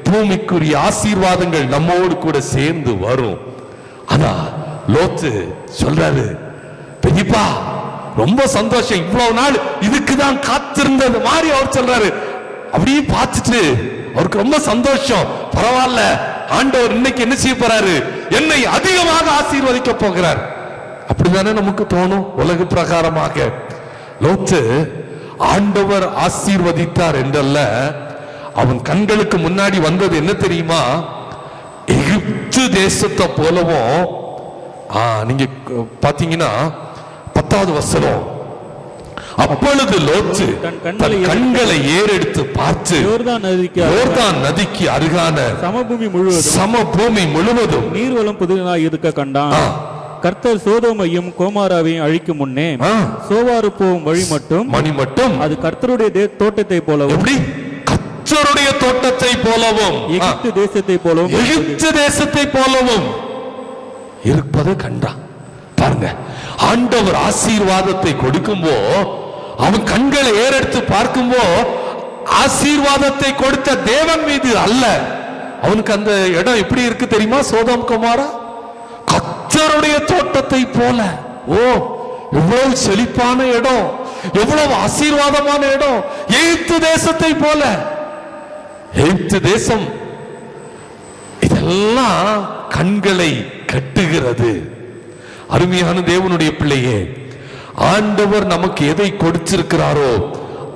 பூமிக்குரிய ஆசீர்வாதங்கள் நம்மோடு கூட சேர்ந்து வரும். ஆனா லோத்து சொல்றாரு, பெரியப்பா ரொம்ப சந்தோஷம், இவ்வளவு நாள் இதுக்குதான் காத்திருந்தது மாதிரி அவர் சொல்றாரு. அப்படியே பார்த்துட்டு அவருக்கு ரொம்ப சந்தோஷம். பரவாயில்ல, ஆண்டவர் இன்னைக்கு என்ன செய்ய போறாரு, என்னை அதிகமாக ஆசீர்வதிக்க போகிறார். அப்படிதானே நமக்கு தோணும் உலக பிரகாரமாக. லோத்து ஆண்டவர் ஆசீர்வதித்தார் என்றல்ல, அவன் கண்களுக்கு முன்னாடி வந்தது என்ன தெரியுமா? எகிப்து தேசத்தை போலவும். நீங்க பாத்தீங்கன்னா 10வது வசனம், அப்பொழுது லோத்து தன் கண்களை ஏறெடுத்து பார்த்து யோர்தான் நதிக்கு அருகான சமபூமி முழுவதும் நீர்வளம் புதிதாய் இருக்க கண்டான். கர்த்தர் சோதோமையும் கோமாராவையும் அழிக்கும் முன்னே சோவாறு போகும் வழி மட்டும் அது கர்த்தருடைய தோட்டத்தை போலவும், எப்படி கர்த்தருடைய தோட்டத்தை போலவும், எகிப்து தேசத்தை போலவும் இருப்பதை கண்டான். பாருங்க, ஆண்டவர் ஆசீர்வாதத்தை கொடுக்கும்போ அவன் கண்களை ஏறெடுத்து பார்க்கும்போ ஆசீர்வாதத்தை கொடுத்த தேவன் மீது அல்ல. அவனுக்கு அந்த இடம் எப்படி இருக்கு தெரியுமா? சோதோம் கொமாரா கர்த்தருடைய தோட்டத்தை போல. எவ்வளவு செழிப்பான இடம், எவ்வளவு ஆசீர்வாதமான இடம், எகிப்து தேசத்தை போல. எகிப்து தேசம் இதெல்லாம் கண்களை கட்டுகிறது. அருமையான தேவனுடைய பிள்ளையே, ஆண்டவர் நமக்கு எதை கொடுத்திருக்கிறாரோ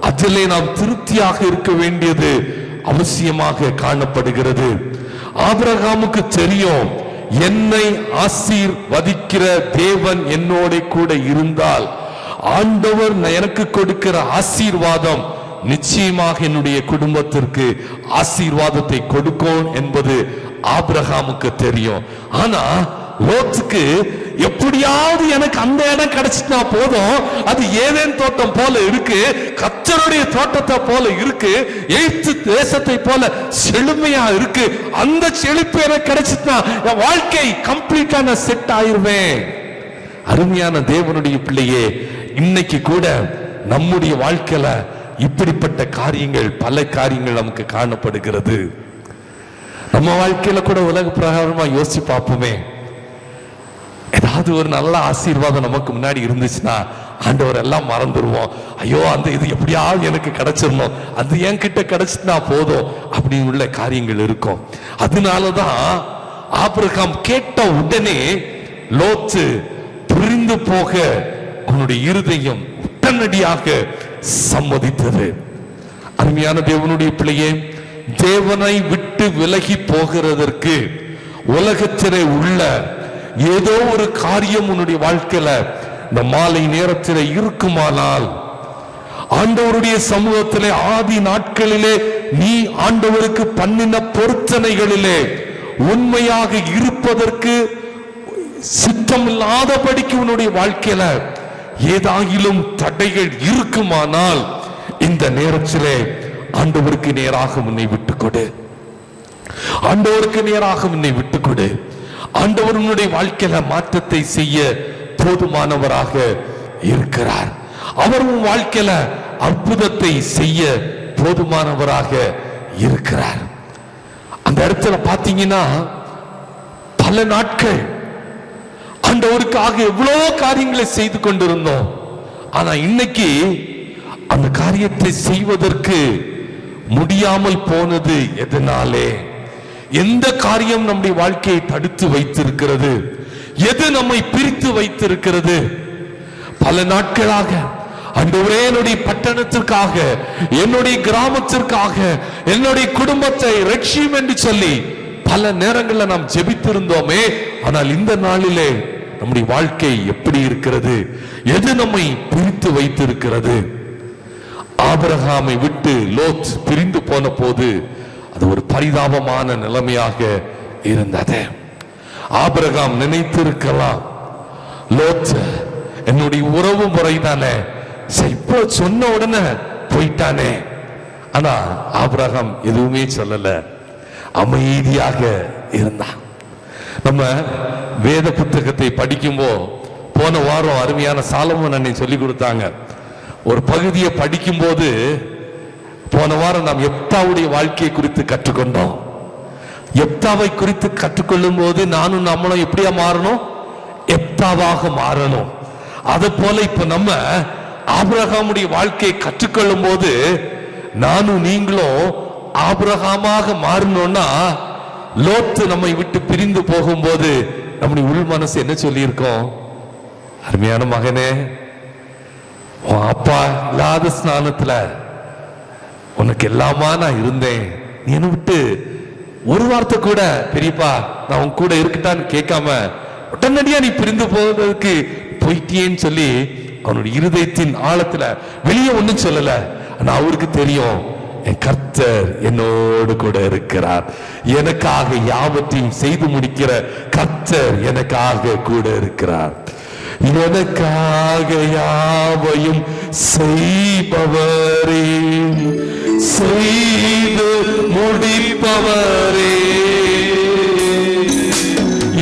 அதிலே நாம் திருப்தியாக இருக்க வேண்டியது அவசியமாக காணப்படுகிறது. ஆபிரகாமுக்கு தெரியும், என்னை ஆசீர்வதிக்கிற தேவன் என்னோட கூட இருந்தால் ஆண்டவர் எனக்கு கொடுக்கிற ஆசீர்வாதம் நிச்சயமாக என்னுடைய குடும்பத்திற்கு ஆசீர்வாதத்தை கொடுக்கும் என்பது ஆபிரகாமுக்கு தெரியும். ஆனா லோத்துக்கு எப்படியாவது எனக்கு அந்த இடம் கிடைச்சிட்டா போதும், அது ஏதேன் தோட்டம் போல இருக்கு, கர்த்தருடைய தோட்டத்தை போல இருக்கு, எகிப்து தேசத்தை போல செழுமையா இருக்கு, அந்த செழிப்பு எனக்கு கிடைச்சிட்டா என் வாழ்க்கை கம்ப்ளீட்டா நான் செட் ஆயிருவேன். அருமையான தேவனுடைய பிள்ளையே, இன்னைக்கு கூட நம்முடைய வாழ்க்கையில இப்படிப்பட்ட காரியங்கள், பல காரியங்கள் நமக்கு காணப்படுகிறது. நம்ம வாழ்க்கையில கூட உலக பிரகாரமா யோசிச்சு பார்ப்போமே. ஏதாவது ஒரு நல்ல ஆசீர்வாதம் நமக்கு முன்னாடி இருந்துச்சுன்னா ஆண்டவர் எல்லாம் மறந்துடுவோம். ஐயோ, அந்த இது எப்படியாவது எனக்கு கிடைச்சிடணும், அது என்கிட்ட கிடைச்சிட்டா போதும் அப்படின்னு உள்ள காரியங்கள் இருக்கும். அதனாலதான் ஆபிரகாம் கேட்ட உடனே லோத்து புரிந்து போக அவனுடைய இருதயம் உடனடியாக சம்மதித்தது. அருமையான தேவனுடைய பிள்ளையே, தேவனை விட்டு விலகி போகிறதற்கு உலகத்திலே உள்ள ஏதோ ஒரு காரியம் உன்னுடைய வாழ்க்கையில இந்த மாலை நேரத்தில் இருக்குமானால், ஆண்டவருடைய சமூகத்திலே ஆதி நாட்களிலே நீ ஆண்டவருக்கு பண்ணின பொருத்தனைகளிலே உண்மையாக இருப்பதற்கு சித்தமில்லாதபடிக்கு உன்னுடைய வாழ்க்கையில ஏதாகிலும் தடைகள் இருக்குமானால், இந்த நேரத்திலே ஆண்டவருக்கு நேராக உன்னை விட்டுக்கொடு. ஆண்டவருக்கு நேராக உன்னை விட்டுக்கொடு. ஆண்டவர் உன்னுடைய வாழ்க்கையில மாற்றத்தை செய்ய போதுமானவராக இருக்கிறார். அவர் உன் வாழ்க்கையில அற்புதத்தை செய்ய போதுமானவராக இருக்கிறார். அந்த இடத்துல பாத்தீங்கன்னா பல நாட்கள் ஆண்டவருக்காக எவ்வளவு காரியங்களை செய்து கொண்டிருந்தோம். ஆனா இன்னைக்கு அந்த காரியத்தை செய்வதற்கு முடியாமல் போனது எதனாலே? எந்த காரியம் நம்முடைய வாழ்க்கையை தடுத்து வைத்திருக்கிறது? எது நம்மை பிரித்து வைத்திருக்கிறது? பல நாட்களாக ஆண்டவரே, என்னுடைய பட்டணத்திற்காக, என்னுடைய கிராமத்திற்காக, என்னுடைய குடும்பத்தை ரட்சியும் என்று சொல்லி பல நேரங்களில் நாம் ஜெபித்திருந்தோமே. ஆனால் இந்த நாளிலே நம்முடைய வாழ்க்கை எப்படி இருக்கிறது? எது நம்மை பிரித்து வைத்திருக்கிறது? ஆபிரகாமை விட்டு லோத் பிரிந்து போன போது அது ஒரு பரிதாபமான நிலைமையாக இருந்தது. ஆபிரகாம் நினைத்திருக்கலாம், லோத் என்னுடைய உறவு முறைதானே, இப்போ சொன்ன உடனே போயிட்டானே. ஆனா ஆபிரகாம் எதுவுமே சொல்லல, அமைதியாக இருந்தான். நம்ம வேத புத்தகத்தை படிக்கும்போ போன வாரம் அருமையான சாலமோன் அன்னை சொல்லி கொடுத்தாங்க. ஒரு பகுதியை படிக்கும் போது போன வாரம் நாம் எப்தாவுடைய வாழ்க்கையை குறித்து கற்றுக்கொண்டோம். எப்தாவை குறித்து கற்றுக்கொள்ளும் போது நானும் நம்மளும் எப்படியா மாறணும்? எப்தாவாக மாறணும். அது போல இப்ப நம்ம ஆபிரகாமுடைய வாழ்க்கையை கற்றுக்கொள்ளும் போது நானும் நீங்களும் ஆபிரகாமாக மாறணும்னா, லோத்து நம்மை விட்டு பிரிந்து போகும்போது நம்முடைய உள் மனசு என்ன சொல்லி இருக்கோம்? அருமையான மகனே, அப்பா இல்லாத ஸ்நானத்துல உனக்கு எல்லாமா நான் இருந்தேன், நீ என்ன விட்டு ஒரு வார்த்தை கூட பெரியப்பா நான் உன் கூட இருக்கட்டான்னு கேட்காம உடனடியா நீ பிரிந்து போவதற்கு போயிட்டியேன்னு சொல்லி அவனுடைய இருதயத்தின் ஆழத்துல வெளியே ஒண்ணும் சொல்லல. ஆனா அவருக்கு தெரியும், என் கர்த்தர் என்னோடு கூட இருக்கிறார், எனக்காக யாவற்றையும் செய்து முடிக்கிற கர்த்தர் எனக்காக கூட இருக்கிறார், எனக்காக யாவையும் செய்பவரே, செய்து முடிப்பவரே,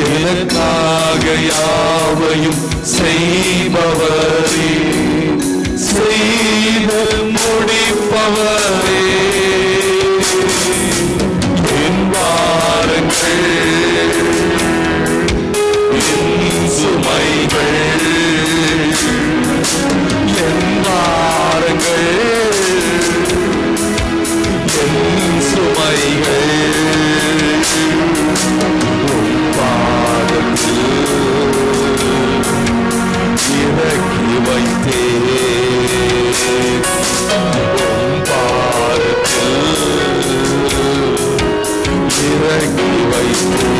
எனக்காக யாவையும் செய்பவரே, செய்து முடிப்பவரே, என் வாருங்கள் என் சுமைகள், என் வாருங்கள் என் சுமைகள், இறக்கி வைத்தே, பாரத்தில் இறக்கி வைத்தே,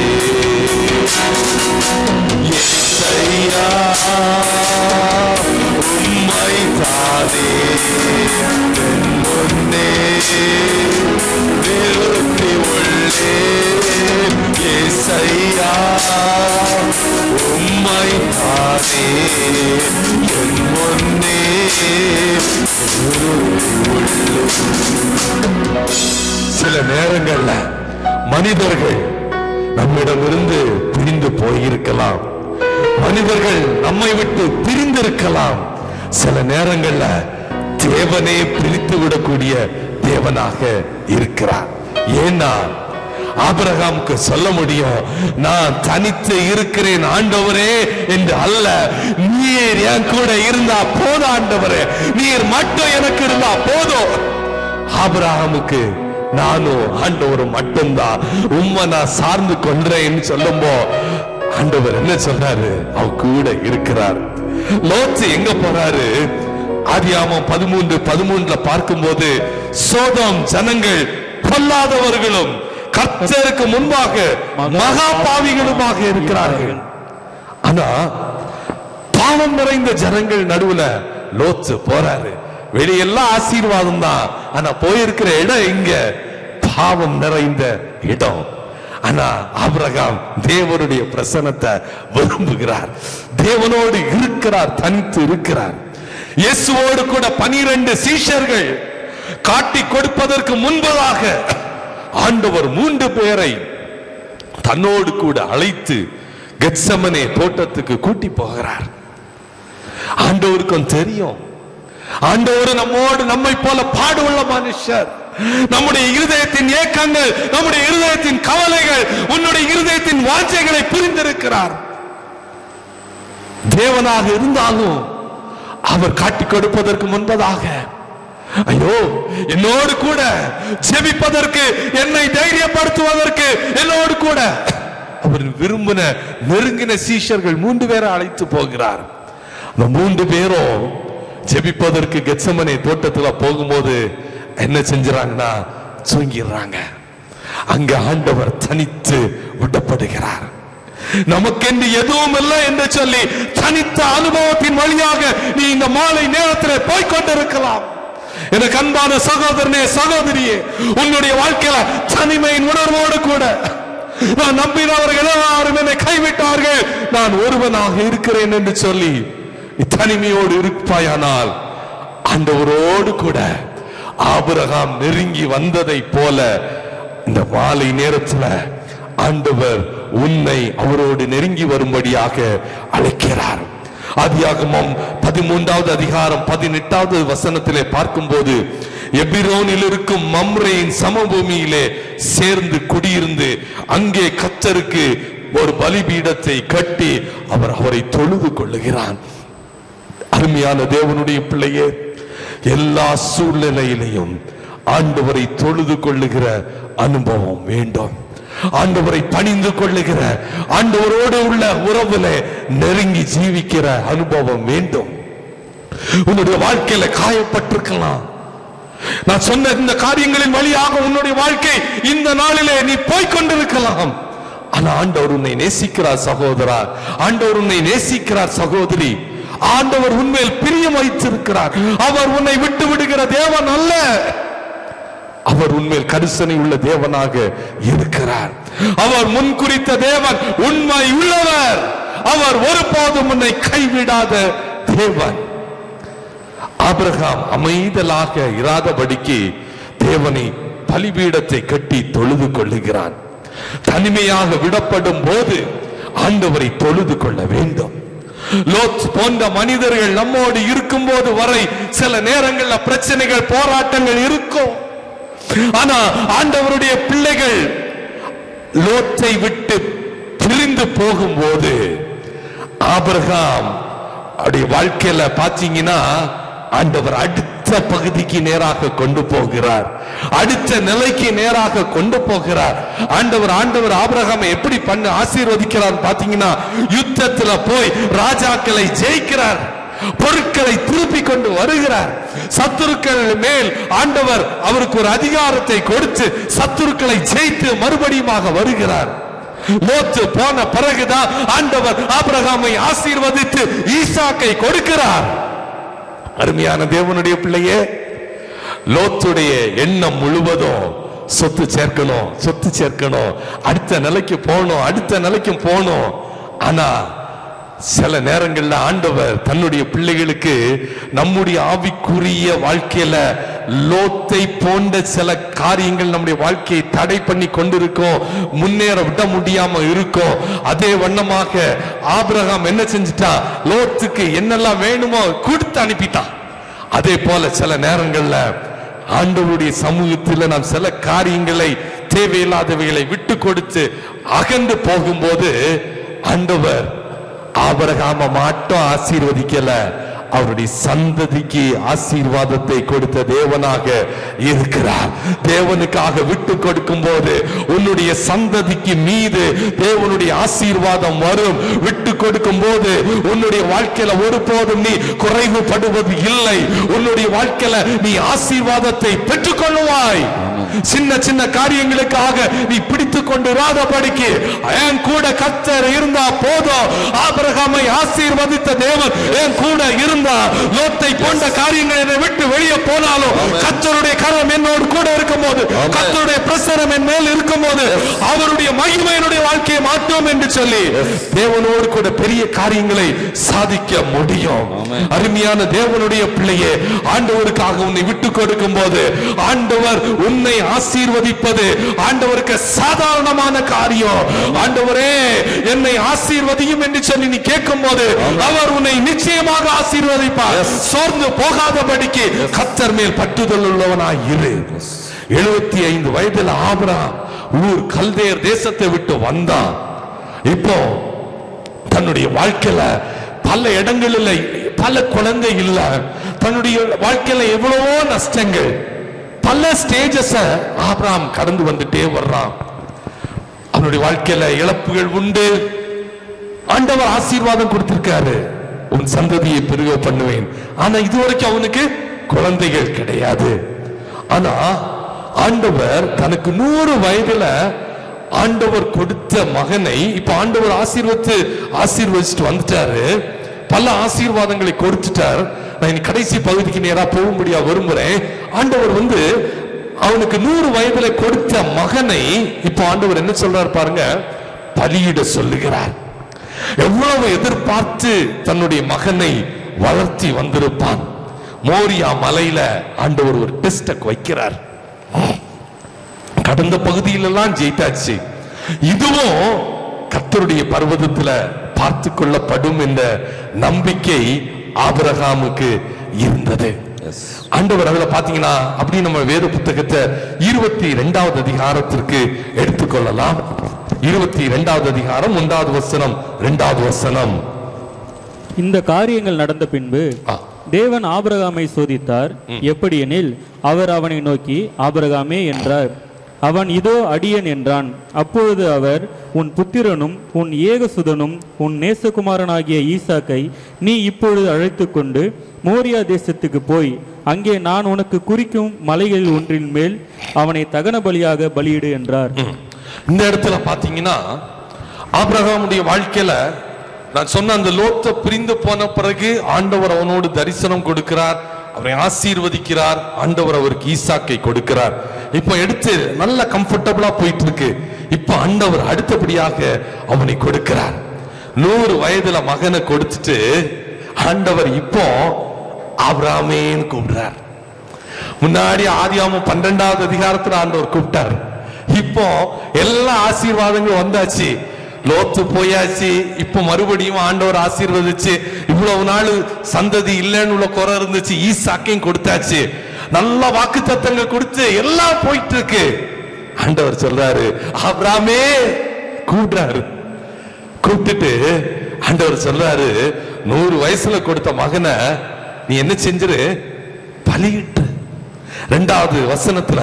ஏசையா உம்மை தானே என் முன்னே நிறுத்தி உள்ளே, ஏசையா உம்மை தானே என் முன்னே சில நேரங்கள்ல மனிதர்கள் நம்மிடமிருந்து பிரிந்து போயிருக்கலாம், மனிதர்கள் நம்மை விட்டு பிரிந்திருக்கலாம். சில நேரங்கள்ல தேவனே பிரித்து விடக்கூடிய தேவனாக இருக்கிறார். ஏன்னா ஆபிரகாமுக்கு சொல்ல முடியும், நான் தனித்து இருக்கிறேன் ஆண்டவரே என்று அல்ல, நீர் என் கூட இருந்தா போதும் ஆண்டவரே, நீர் மட்டும் எனக்கு இருந்தா போதும். ஆபிரகாமுக்கு நானும் ஆண்டவரும் மட்டும்தான், உம்மை நான் சார்ந்து கொள்றேன்னு சொல்லும்போ ஆண்டவர் என்ன சொல்றாரு, அவ கூட இருக்கிறார். லோத்து எங்க போறாரு? ஆதியாகமம் 13:13 பார்க்கும்போது சோதோம் ஜனங்கள் பொல்லாதவர்களும் கர்த்தருக்கு முன்பாக மகா பாவிகளுமாக இருக்கிறார்கள். ஆனா பாவம் நிறைந்த ஜனங்கள் நடுவுல லோத்து போறாரு. வெளியெல்லாம் ஆசீர்வாதம் தான், ஆனா போயிருக்கிற இடம் எங்க? பாவம் நிறைந்த இடம். ஆனா ஆபிரகாம் தேவனுடைய பிரசன்னத்தை விரும்புகிறார், தேவனோடு இருக்கிறார், தனித்து இருக்கிறார். இயேசுவோடு கூட 12 சீஷர்கள் காட்டி கொடுப்பதற்கு முன்பதாக ஆண்டவர் 3 பேரை தன்னோடு கூட அழைத்து கெத்செமனே தோட்டத்துக்கு கூட்டி போகிறார். ஆண்டவருக்கும் தெரியும், ஆண்டவர் நம்மோடு நம்மை போல பாடுள்ள மனுஷர், நம்முடைய இருதயத்தின் ஏக்கங்கள், நம்முடைய இருதயத்தின் கவலைகள், உன்னுடைய இருதயத்தின் வாஞ்சைகளை புரிந்திருக்கிறார். தேவனாக இருந்தாலும் அவர் காட்டி கொடுப்பதற்கு முன்பதாக, ஐயோ என்னோடு கூட ஜெபிப்பதற்கு, என்னை தைரியப்படுத்துவதற்கு என்னோடு கூட அவர் விரும்பின நெருங்கின சீஷர்கள் 3 பேரை அழைத்து போகிறார். அந்த 3 பேரும் ஜெபிப்பதற்கு கெத்செமனே தோட்டத்துல போகும்போது என்ன செஞ்சாங்கன்னா தூங்கிடுறாங்க. அங்க ஆண்டவர் தனித்து விடப்படுகிறார். நமக்கென்று எதுவும் இல்லை என்று சொல்லி தனித்த அனுபவத்தின் வழியாக நீ இந்த மாலை நேரத்தில் போய்கொண்டிருக்கலாம். எனக்கு அன்பான சகோதரனே, சகோதரியே, உன்னுடைய வாழ்க்கையில தனிமையின் உணர்வோடு கூட நான் நம்பினவர்கள் எல்லாரும் என்னை கைவிட்டார்கள், நான் ஒருவனாக இருக்கிறேன் என்று சொல்லி தனிமையோடு இருப்பாயானால் ஆண்டவரோடு கூட ஆபிரகாம் நெருங்கி வந்ததை போல இந்த மாலை நேரத்தில் ஆண்டவர் உன்னை அவரோடு நெருங்கி வரும்படியாக அழைக்கிறார். ஆதியாகமம் 13வது அதிகாரம் 18வது வசனத்திலே பார்க்கும்போது, எபிரோனில் இருக்கும் மம்ரேயின் சமபூமியிலே சேர்ந்து குடியிருந்து அங்கே கர்த்தருக்கு ஒரு பலிபீடத்தை கட்டி அவரை தொழுது கொள்ளுகிறான். அருமையான தேவனுடைய பிள்ளையே, எல்லா சூழ்நிலையிலையும் ஆண்டவரை தொழுது கொள்ளுகிற அனுபவம் வேண்டும். ஆண்டவரை பணிந்து கொள்ளுகிற, ஆண்டவரோடு உள்ள உறவுல நெருங்கி ஜீவிக்கிற அனுபவம் வேண்டும். உன்னுடைய வாழ்க்கையில காயப்பட்டிருக்கலாம், நான் சொன்ன இந்த காரியங்களின் வழியாக உன்னுடைய வாழ்க்கை இந்த நாளிலே நீ போய்கொண்டிருக்கலாம். ஆனா ஆண்டவர் உன்னை நேசிக்கிறார் சகோதரா, ஆண்டவர் உன்னை நேசிக்கிறார் சகோதரி. ஆண்டவர் உன்மேல் பிரியம் வைத்திருக்கிறார். அவர் உன்னை விட்டு விடுகிற தேவன் அல்ல, அவர் உன்மேல் கரிசனை உள்ள தேவனாக இருக்கிறார். அவர் முன்குறித்த தேவன் உண்மை உள்ளவர். அவர் ஒருபோதும் உன்னை கைவிடாத தேவன். ஆபிரகாம் அமைதலாக இராதபடிக்கு தேவனை பலிபீடத்தை கட்டி தொழுது கொள்ளுகிறான். தனிமையாக விடப்படும் போது ஆண்டவரை தொழுது கொள்ள வேண்டும். லோத் போன்ற மனிதர்கள் நம்மோடு இருக்கும் போது வரை சில நேரங்கள்ல பிரச்சனைகள், போராட்டங்கள் இருக்கும். ஆனா ஆண்டவருடைய பிள்ளைகள் லோத்தை விட்டு பிரிந்து போகும்போது ஆபிரகாம் அவருடைய வாழ்க்கையில பாத்தீங்கன்னா ஆண்டவர் அடுத்த பகுதிக்கு நேராக கொண்டு போகிறார், அடுத்த நிலைக்கு நேராக கொண்டு போகிறார். ஆண்டவர் ஆபிரகாமை எப்படி பண்ண ஆசீர்வதிக்கிறார் பாத்தீங்கன்னா, யுத்தத்துல போய் ராஜாக்களை ஜெயிக்கிறார், பொருட்களை திருப்பி கொண்டு வருகிறார். சத்துருக்கள் மேல் ஆண்டவர் அவருக்கு ஒரு அதிகாரத்தை கொடுத்து சத்துருக்களை ஜெயித்து மறுபடியும் வருகிறார். லோத்து போன பிறகுதான் ஆண்டவர் ஆபிரகாமை ஆசீர்வதித்து ஈசாக்கை கொடுக்கிறார். அருமையான தேவனுடைய பிள்ளையே, லோத்துடைய எண்ணம் முழுவதும் சொத்து சேர்க்கணும், சொத்து சேர்க்கணும், அடுத்த நிலைக்கு போகணும், அடுத்த நிலைக்கு போகணும். ஆனா சில நேரங்கள்ல ஆண்டவர் தன்னுடைய பிள்ளைகளுக்கு நம்முடைய ஆவிக்குரிய வாழ்க்கையில லோத்தை போன்ற சில காரியங்கள் நம்முடைய வாழ்க்கையை தடை பண்ணி கொண்டிருக்கோம், முன்னேற விட முடியாம இருக்கும். அதே வண்ணமாக ஆபிரகாம் என்ன செஞ்சிட்டான், லோத்துக்கு என்னெல்லாம் வேணுமோ கொடுத்து அனுப்பிட்டான். அதே போல சில நேரங்கள்ல ஆண்டவருடைய சமூகத்தில் நாம் சில காரியங்களை, தேவையில்லாதவைகளை விட்டு கொடுத்து அகன்று போகும்போது ஆண்டவர் ஆபிரகாமை மட்டும் ஆசீர்வதிக்கல, அவருடைய சந்ததிக்கு ஆசீர்வாதத்தை கொடுத்த தேவனாக இருக்கிறார். தேவனுக்காக விட்டு கொடுக்கும் போது உன்னுடைய சந்ததிக்கு மீது தேவனுடைய ஆசீர்வாதம் வரும். விட்டு கொடுக்கும் போது உன்னுடைய வாழ்க்கையில ஒருபோதும் நீ குறைவுபடுவது இல்லை. உன்னுடைய வாழ்க்கையில நீ ஆசீர்வாதத்தை பெற்றுக் கொள்ளுவாய். சின்ன சின்ன காரியங்களுக்காக நீ பிடித்துக் கொண்டிராதபடிக்கு என் கூட கர்த்தர் இருந்தா போதும். ஆபிரகாமை ஆசீர்வதித்த தேவன் என் கூட இருந்தா, லோத்தை போன்ற காரியங்களை என்னை விட்டு வெளியே போனாலும் கர்த்தருடைய கரம் என்னோடு கூட இருக்கும் போது, கர்த்தருடைய பிரசன்னம் என் மேல் இருக்கும் போது அவருடைய மகிமை என்னுடைய வாழ்க்கையை மாற்றும் என்று சொல்லி தேவனோடு கூட பெரிய காரியங்களை சாதிக்க முடியும். அருமையான தேவனுடைய பிள்ளையே, ஆண்டவருக்காக உன்னை விட்டு கொடுக்கும் போது ஆண்டவர் உன்னை ஆசீர்வதிப்பது ஆண்டவருக்கு சாதாரணமான காரியம். ஆண்டவரே என்னை ஆசீர்வதியும் என்று சொல்லி நீ கேட்கும் போது அவர் உன்னை நிச்சயமாக ஆசீர்வதிப்பார். சோர்ந்து போகாதபடிக்கு கர்த்தர் மேல் பற்றுதல் உள்ளவனாய் இரு. 75 வயதில் ஆபிரகாம் ஊர் கல்தேர் தேசத்தை விட்டு வந்தான். இப்போ தன்னுடைய வாழ்க்கையில பல இடங்களில் பல குழந்தை இல்ல, தன்னுடைய வாழ்க்கையில எவ்வளவோ நஷ்டங்கள், பல ஸ்டேஜஸ் ஆபிரகாம் கடந்து வந்துட்டே வர்றான். அவனுடைய வாழ்க்கையில இழப்புகள் உண்டு. ஆண்டவர் ஆசீர்வாதம் கொடுத்திருக்காரு, உன் சந்ததியை பெருக பண்ணுவேன். ஆனா இதுவரைக்கும் அவனுக்கு குழந்தைகள் கிடையாது. ஆனா ஆண்டவர் தனக்கு 100 வயதுல ஆண்டவர் கொடுத்த மகனை இப்ப ஆண்டவர் ஆசீர்வதிச்சுட்டு வந்துட்டாரு. பல ஆசீர்வாதங்களை கொடுத்துட்டார். நான் கடைசி பகுதிக்கு நேரா போகும்படியா விரும்புறேன். ஆண்டவர் அவனுக்கு 100 வயதுல கொடுத்த மகனை இப்ப ஆண்டவர் என்ன சொல்றாரு பாருங்க, பலியிட சொல்லுகிறார். எவ்வளவு எதிர்பார்த்து தன்னுடைய மகனை வளர்த்தி வந்திருப்பான். மோரியா மலையில ஆண்டவர் ஒரு டெஸ்ட் வைக்கிறார். கடந்த பகுதியிலெல்லாம் ஜெயித்தாச்சு, இதுவும் கர்த்தருடைய பர்வதத்துல பார்த்து கொள்ளப்படும் என்ற நம்பிக்கை ஆபிரகாமுக்கு இருந்தது. ஆண்டவர் அதுல பாத்தீங்கன்னா அப்படி நம்ம வேத புத்தகத்தை 22வது அதிகாரத்திற்கு எடுத்துக்கொள்ளலாம். 22வது அதிகாரம் 1வது வசனம் 2வது வசனம். இந்த காரியங்கள் நடந்த பின்பு தேவன் ஆபிரகாமை சோதித்தார். எப்படி எனில் அவர் அவனை நோக்கி ஆபிரகாமே என்றார். அவன் இதோ அடியேன் என்றான். அப்பொழுது அவர், உன் புத்திரனும் உன் ஏகசுதனும் உன் நேசகுமாரனாகிய ஈசாக்கை நீ இப்பொழுது அழைத்து கொண்டு மோரியா தேசத்துக்கு போய் அங்கே நான் உனக்கு குறிக்கும் மலைகளில் ஒன்றின் மேல் அவனை தகன பலியாக பலியிடு என்றார். இந்த இடத்துல பாத்தீங்கன்னா ஆபிரகாமுடைய வாழ்க்கையில நான் சொன்ன அந்த லோத்தை பிரிந்து போன பிறகு ஆண்டவர் அவனோடு தரிசனம் கொடுக்கிறார், அவரை ஆசீர்வதிக்கிறார், ஆண்டவர் அவருக்கு ஈசாக்கை கொடுக்கிறார். இப்ப எடுத்து நல்ல கம்ஃபர்டபுளா போயிட்டு இருக்கு. இப்ப ஆண்டவர் அடுத்தபடியாக அவனை கொடுக்கிறார். 100 வயதுல மகனை கொடுத்துட்டு ஆண்டவர் இப்போ ஆபிரகாமேன்னு கூப்பிடுறார். முன்னாடி ஆதியாகமம் 12வது அதிகாரத்துல ஆண்டவர் கூப்பிட்டார். இப்போ எல்லா ஆசீர்வாதங்களும் வந்தாச்சு, லோத்து போயாச்சு. இப்ப மறுபடியும் ஆண்டவர் ஆசீர்வதிச்சு, இவ்வளவு நாள் சந்ததி இல்லைன்னு உள்ள குறை இருந்துச்சு, ஈசாக்கையும் கொடுத்தாச்சு, நல்ல வாக்கு தத்தங்கள் கொடுத்து எல்லாம் போயிட்டு இருக்கு. ஆண்டவர் சொல்றாரு ஆபிரகாமே கூப்பிடுறாரு. கூப்பிட்டுட்டு ஆண்டவர் சொல்றாரு 100 வயசுல கொடுத்த மகனை நீ என்ன செஞ்சிரு, பலியிட்டு. 2வது வசனத்துல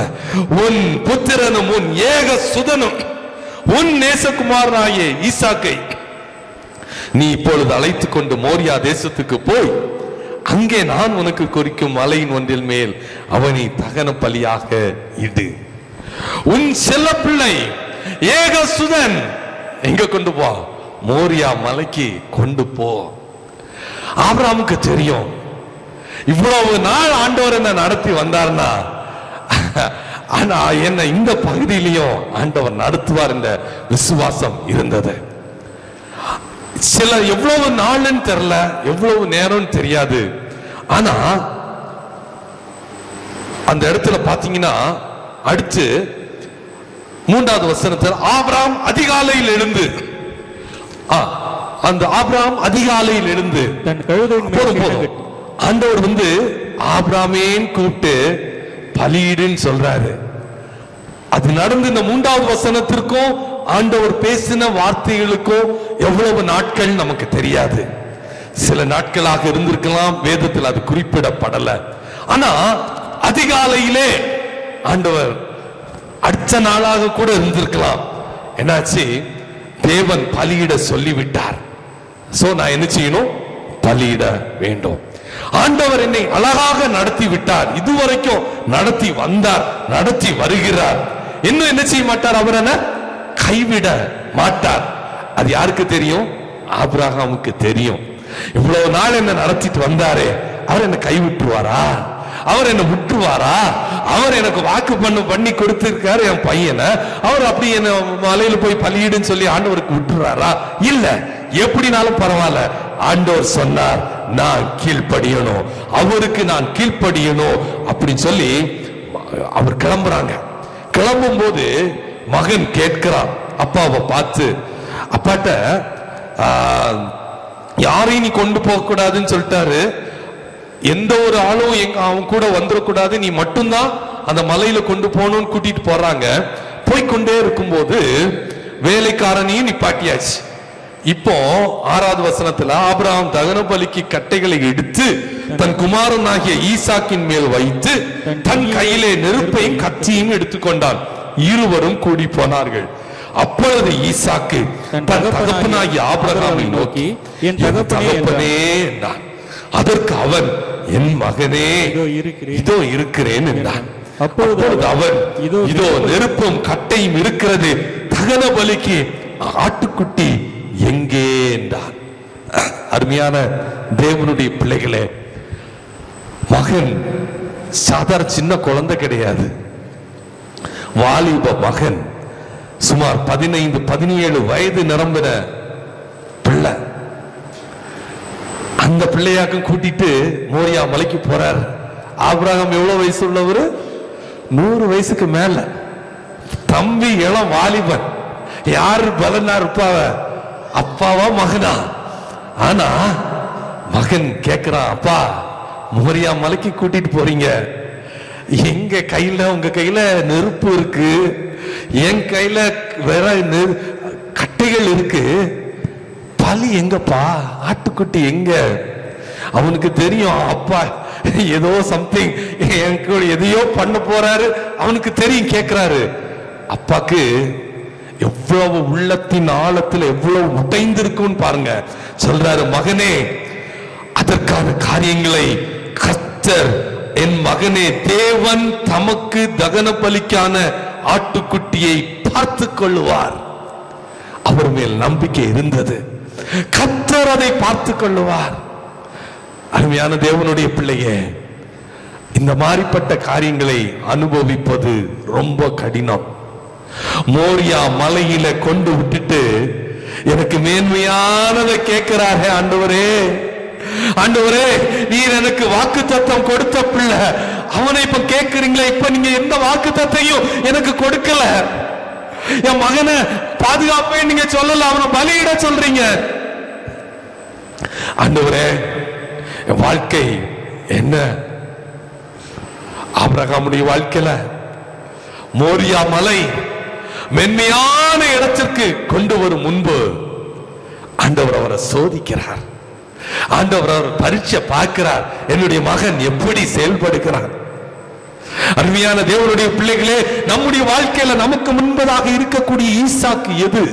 உன் புத்திரனும் உன் ஏக சுதனும் உன் நேசகுமாரனாகிய ஈசாக்கை நீ இப்பொழுது அழைத்து கொண்டு மோரியா தேசத்துக்கு போய் அங்கே நான் உனக்கு குறிக்கும் மலையின் ஒன்றில் மேல் அவனை தகன பலியாக இடு. உன் செல்ல பிள்ளை ஏக சுதன் எங்க கொண்டு போ, மோரியா மலைக்கு கொண்டு போ. ஆபிரகாமுக்கு தெரியும் இவ்வளவு நாள் ஆண்டவர் என்ன நடத்தி வந்தார்னா, ஆனா என்ன இந்த பகுதியிலையும் ஆண்டவர் நடத்துவார் என்ற விசுவாசம் இருந்தது. சில எவ்வளவு நாள்னு தெரியல, எவ்வளவு நேரம் தெரியாது. ஆனா அந்த இடத்துல பாத்தீங்கன்னா அடுத்து 3வது வசனத்தில் ஆபிரகாம் அதிகாலையில் எழுந்து, அந்த ஆபிரகாம் அதிகாலையில் எழுந்து தன் கழுதையின் ஆண்டவர் ஆபிரகாமேன் கூப்பிட்டு பலியிடுன்னு சொல்றாரு. அது நடந்து இந்த 3வது வசனத்திற்கும் ஆண்டவர் பேசின வார்த்தைகளுக்கும் எவ்வளவு நாட்கள் நமக்கு தெரியாது. சில நாட்களாக இருந்திருக்கலாம், வேதத்தில் அது குறிப்பிடப்படல. ஆனா அதிகாலையிலே ஆண்டவர் அடுத்த நாளாக கூட இருந்திருக்கலாம். என்னாச்சு, தேவன் பலியிட சொல்லிவிட்டார். சோ நான் என்ன செய்யணும், பலியிட வேண்டும். ஆண்டவர் என்னை அழகாக நடத்தி விட்டார், இதுவரைக்கும் நடத்தி வந்தார், நடத்தி வருகிறார். இன்னும் என்ன செய்ய மாட்டார், அவர் என்ன கைவிட மாட்டார். அது யாருக்கு தெரியும், ஆபிரகாமுக்கு தெரியும். இவ்வளவு நாள் என்ன நடத்திட்டு வந்தாரே, அவர் என்ன கைவிட்டுருவாரா, அவர் என்ன விட்டுருவாரா, அவர் எனக்கு வாக்கு பண்ணி கொடுத்திருக்காரு என் பையனை, அவர் அப்படி என்ன மலையில போய் பலியிடுன்னு சொல்லி ஆண்டவருக்கு விட்டுறாரா? இல்ல, எப்படினாலும் பரவாயில்ல, ஆண்டவர் சொன்னார் நான் கீழ்ப்படியணும், அவருக்கு நான் கீழ்ப்படியணும் அப்படின்னு சொல்லி அவர் கிளம்புறாங்க. கிளம்பும் போது மகன் கேட்கிறான் அப்பாவை பார்த்து, அப்பாட்ட யாரையும் நீ கொண்டு போக கூடாதுன்னு சொல்லிட்டாரு, எந்த ஒரு ஆளும் அவன் கூட வந்துடக்கூடாது, நீ மட்டும்தான் அந்த மலையில கொண்டு போகணும்னு கூட்டிட்டு போறாங்க. போய்கொண்டே இருக்கும்போது வேலைக்காரனையும் நிப்பாட்டியாச்சு. இப்போ 6வது வசனத்துல ஆபிரகாம் தகன பலிக்கு கட்டைகளை எடுத்து தன் குமாரனாகிய ஈசாக்கின் மேல் வைத்து தன் கையிலே நெருப்பையும் கத்தியும் எடுத்துக்கொண்டான். இருவரும் கூடி போனார்கள். அப்பொழுது ஈசாக்கு தன் தகப்பனாகிய ஆபிரகாமை நோக்கி என் தகப்பனே என்றான். அதற்கு அவன் என் மகனே இதோ இருக்கிறேன் என்றான். அப்பொழுது அவன் இதோ நெருப்பும் கட்டையும் இருக்கிறது, தகன பலிக்கு ஆட்டுக்குட்டி எங்கே என்றான். அருமையான தேவனுடைய பிள்ளைகளே, மகன் சாதாரண சின்ன குழந்தை கிடையாது, வாலிப மகன், சுமார் 15-17 வயது நிரம்பின பிள்ளை. அந்த பிள்ளையாக்கும் கூட்டிட்டு மோரியா மலைக்கு போறார். ஆபிரகாம் எவ்வளவு வயசு உள்ளவர், 100 வயசுக்கு மேல. தம்பி இளம் வாலிபன், யாரு பலனா இருப்பாவ, அப்பாவா மகனா? ஆனா மகன் கேட்கிறான், அப்பா மோரியா மலைக்கு கூட்டிட்டு போறீங்க, எங்க கையில உங்க கையில நெருப்பு இருக்கு, என் கையில வேற கட்டைகள் இருக்கு, பலி எங்கப்பா, ஆட்டுக்குட்டி எங்க? அவனுக்கு தெரியும் அப்பா ஏதோ சம்திங் எனக்கு எதையோ பண்ண போறாரு, அவனுக்கு தெரியும். கேட்கிறாரு, அப்பாக்கு எவ்வளவு உள்ளத்தின் ஆழத்துல எவ்வளவு உடைந்திருக்கும் பாருங்க. சொல்றாரு, மகனே அதற்கான காரியங்களை கர்த்தர் என் மகனே, தேவன் தமக்கு தகன பலிக்கான ஆட்டுக்குட்டியை பார்த்து கொள்ளுவார். அவர் மேல் நம்பிக்கை இருந்தது. கர்த்தர் அதை பார்த்து கொள்ளுவார். அருமையான தேவனுடைய பிள்ளையே, இந்த மாதிரிப்பட்ட காரியங்களை அனுபவிப்பது ரொம்ப கடினம். மோரியா மலையில கொண்டு விட்டுட்டு எனக்கு மேன்மையானதை கேட்கிறாரே ஆண்டவரே, ஆண்டவரே, நீர் எனக்கு வாக்குத்தத்தம் கொடுத்த பிள்ளை, அவனை இப்ப கேட்கிறீங்களே, இப்ப நீங்க எந்த வாக்குத்தத்தையும் எனக்கு கொடுக்கல. என் மகனை பாதுகாப்பே நீங்க சொல்லல, அவனை பலியிட சொல்றீங்க. ஆண்டவரே, என் வாழ்க்கை என்ன? ஆபிரகாமுடைய வாழ்க்கையில மோரியா மலை மென்மையான இடத்திற்கு கொண்டு வரும் முன்பு ஆண்டவர் அவரை சோதிக்கிறார். ஆண்டவர் அவர் பரீட்சை பார்க்கிறார். என்னுடைய மகன் எப்படி செயல்படுகிறார்? அருமையான தேவனுடைய பிள்ளைகளே, நம்முடைய வாழ்க்கையில நமக்கு முன்பதாக இருக்கக்கூடிய ஈசாக்கு எது?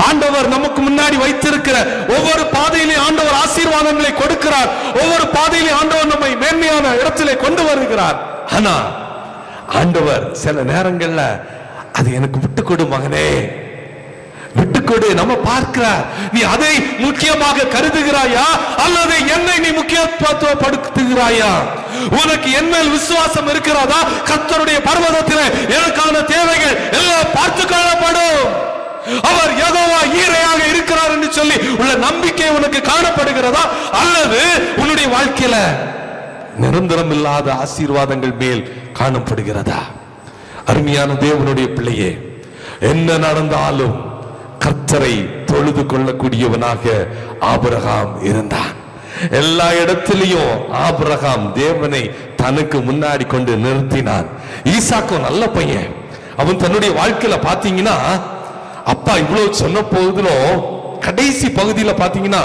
ஆண்டவர் நமக்கு முன்னாடி வைத்திருக்கிற ஒவ்வொரு பாதையிலே ஆண்டவர் ஆசீர்வாதங்களை கொடுக்கிறார். ஒவ்வொரு பாதையிலே ஆண்டவர் நம்மை மேன்மையான இடத்திலே கொண்டு வருகிறார். ஆனா ஆண்டவர் சில நேரங்கள்ல அது எனக்கு விட்டு கொடு மகனே, விட்டுக்கொடு. நம்ம பார்க்கிறார், நீ அதை முக்கியமாக கருதுகிறாயா அல்லது என்னை நீ முக்கியத்துவப்படுத்துகிறாயா? உனக்கு என் மேல் விசுவாசம் இருக்கிறதா? கர்த்தருடைய பர்வதத்திலே எனக்கான தேவைகள் எல்லாம் பார்த்து கொள்ளப்படும். அவர் யெகோவா ஈரையாக இருக்கிறார் என்று சொல்லி உள்ள நம்பிக்கை உனக்கு காணப்படுகிறதா? அல்லது உன்னுடைய வாழ்க்கையில நிரந்தரம் இல்லாத ஆசீர்வாதங்கள் மேல் காணப்படுகிறதா? அருமையான தேவனுடைய பிள்ளையே, என்ன நடந்தாலும் கர்த்தரை தொழுது கொள்ளக்கூடியவனாக ஆபிரகாம் இருந்தான். எல்லா இடத்திலையும் ஆபிரகாம் தேவனை தனக்கு முன்னாடி கொண்டு நிறுத்தினான். ஈசாக்கும் நல்ல பையன். அவன் தன்னுடைய வாழ்க்கையில பாத்தீங்கன்னா, அப்பா இவ்வளவு சொன்ன போதிலும் கடைசி பகுதியில பாத்தீங்கன்னா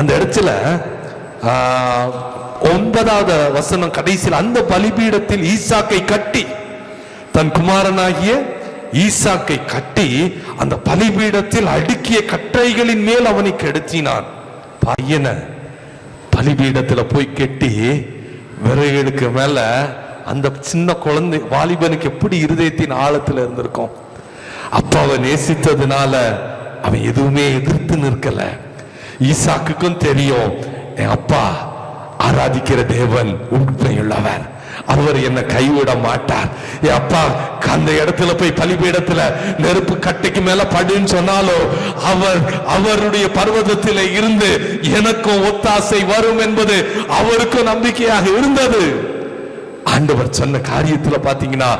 அந்த இடத்துல 9வது வசனம் கடைசியில், அந்த பலிபீடத்தில் ஈசாக்கை கட்டி, தன் குமாரனாகிய ஈசாக்கை கட்டி அந்த பலிபீடத்தில் அடுக்கிய கற்றைகளின் மேல் அவனை கெடுத்தினான். பையனை பலிபீடத்துல போய் கெட்டி விறகுகளுக்கு மேல அந்த சின்ன குழந்தை வாலிபனுக்கு எப்படி இருதயத்தின் ஆழத்துல இருந்திருக்கும். அப்பாவை நேசித்ததுனால அவன் எதுவுமே எதிர்த்து நிற்கல. ஈசாக்குக்கும் தெரியும், என் அப்பா ஆராதிக்கிற தேவன் உண்மையுள்ளவர், அவர் என்ன கைவிட மாட்டார். என் அப்பா அந்த இடத்துல போய் பலிபீடத்துல நெருப்பு கட்டைக்கு மேல படுன்னு சொன்னாலும் அவருடைய பர்வதத்திலே இருந்து எனக்கும் ஒத்தாசை வரும் என்பது அவருக்கும் நம்பிக்கையாக இருந்தது. ஆண்டவர் சொன்ன காரியத்துல பாத்தீங்கன்னா,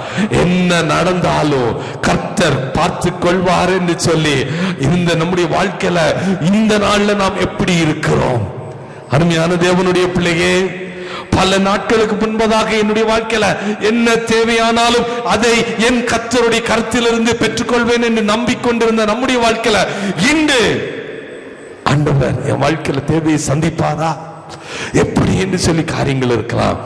என்ன நடந்தாலும் கர்த்தர் பார்த்து கொள்வார் என்று சொல்லி இந்த நம்முடைய வாழ்க்கையில இந்த நாள்ல நாம் எப்படி இருக்கிறோம்? அருமையான தேவனுடைய பிள்ளையே, பல நாட்களுக்கு முன்பதாக என்னுடைய வாழ்க்கையில என்ன தேவையானாலும் அதை என் கர்த்தருடைய கருத்திலிருந்து பெற்றுக்கொள்வேன் என்று நம்பிக்கொண்டிருந்த நம்முடைய வாழ்க்கையில இன்று ஆண்டவர் என் வாழ்க்கையில தேவையை சந்திப்பாரா எப்படி என்று சொல்லி காரியங்கள் இருக்கலாம்.